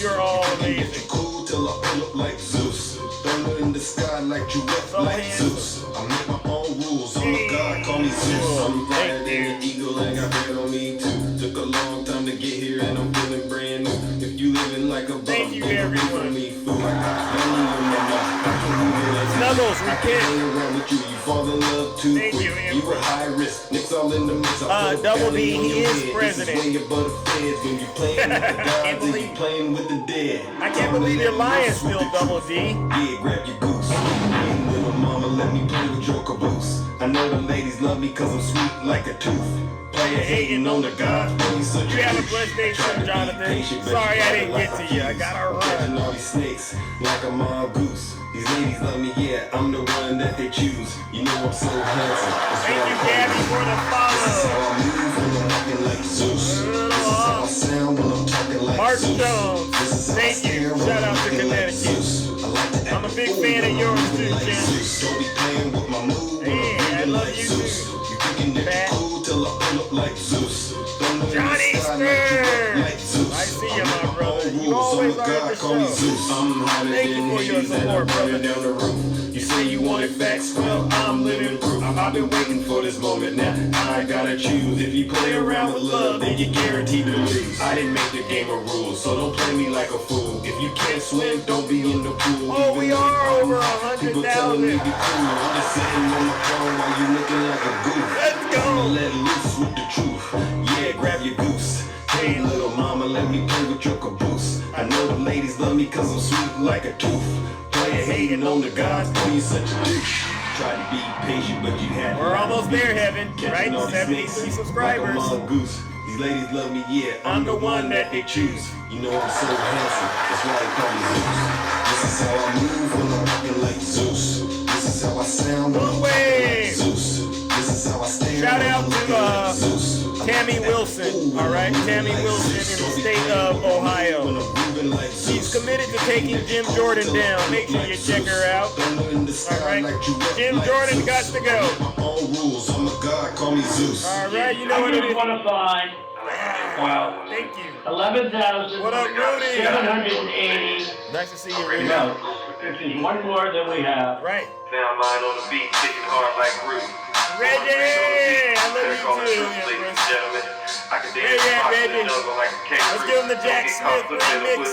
You're all amazing. Cool till I pull up like Zeus. Thunder in the sky like you up like Zeus. I make my own rules. I'm a god, call me Zeus. I'm higher than an eagle. I got bread on me too. Took a long time to get here and I'm feeling brand new. If you living like a bum, thank you everyone. Snuggles, repent. You fall in love too quick. You were high risk. Nick's all in the mix. Double D, he is president. I can't believe you playing with the dead. I can't believe you're lying still, Double D. Yeah, grab your goose. Little mama, let me play with your caboose. I know the ladies love me cause I'm sweet like a tooth. Player hating on the God. You have a blessed day, son, Jonathan. Sorry I didn't get to you. I gotta run. All these snakes like a mongoose. These ladies love me, yeah, I'm the one that they choose. You know I'm so handsome. Thank you, Gabby, for the follow. I move when I'm walking like Zeus. This is how I sound when I'm talking like Mark Zeus. Jones, thank you. Shout out to Connecticut. I'm a big fan of yours too, Jen. Don't be playing with my mood. Yeah, I love you too. You thinking that cool till I pull up like Zeus. Johnny Stern! I see you, my brother. You always are at the show. Thank you for your support, brother. You say you wanted facts, well, I'm living proof. I've been waiting for this moment now. I gotta choose. If you play around with love, then you're guaranteed to lose. I didn't make the game of rules, so don't play me like a fool. If you can't swim, don't be in the pool. Oh, we are over 100,000. People telling me be cool. I'm just sitting on the phone while you looking like a goof. Let's go. Let loose with the truth. Yeah, grab your goose. Hey, little mama, let me play with your caboose. I know the ladies love me cause I'm sweet like a tooth. Player hating on the gods, boy, you such a douche. Try to be patient, but you had We're almost there, Heaven. Right? 73 subscribers. Like goose. These ladies love me, yeah, I'm the one that they choose. You know I'm so handsome, that's why they call me Zeus. This is how I move when I'm walking like Zeus. This is how I sound when I'm walking like Zeus. This is how I stand. Shout out to Tammy Wilson, all right? Tammy Wilson in the state of Ohio. She's committed to taking Jim Jordan down. Make sure you check her out. All right? Jim Jordan got to go. All right, you know what it is. Wow. Thank you. 11,780. What up, Rudy? Nice to see you, Rudy. Which is one more than we have. Right. Sound line on the beat, kicking hard like Rudy. Reggie! I love you too, ladies and gentlemen. I can dance Reggie. Like a kangaroo. Let's give him the Jack Smith remix.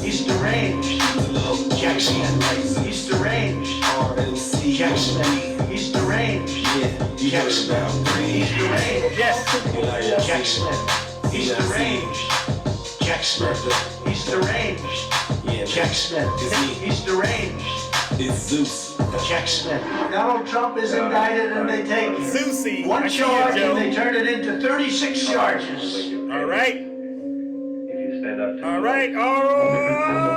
He's deranged. Jack Smith. He's deranged. Jack Smith. He's deranged. Jack Smith. He's deranged. Yes. Jack Smith. He's deranged. Jack Smith. He's deranged. Jack Smith. He's deranged. It's Zeus. Jack Smith. Donald Trump is indicted and they take Zeusy. one charge and they turn it into 36 charges. All right. All right. Oh,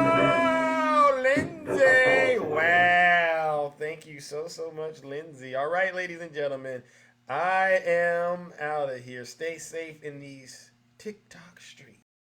Lindsay. Wow. Thank you so much, Lindsay. All right, ladies and gentlemen, I am out of here. Stay safe in these TikTok streets.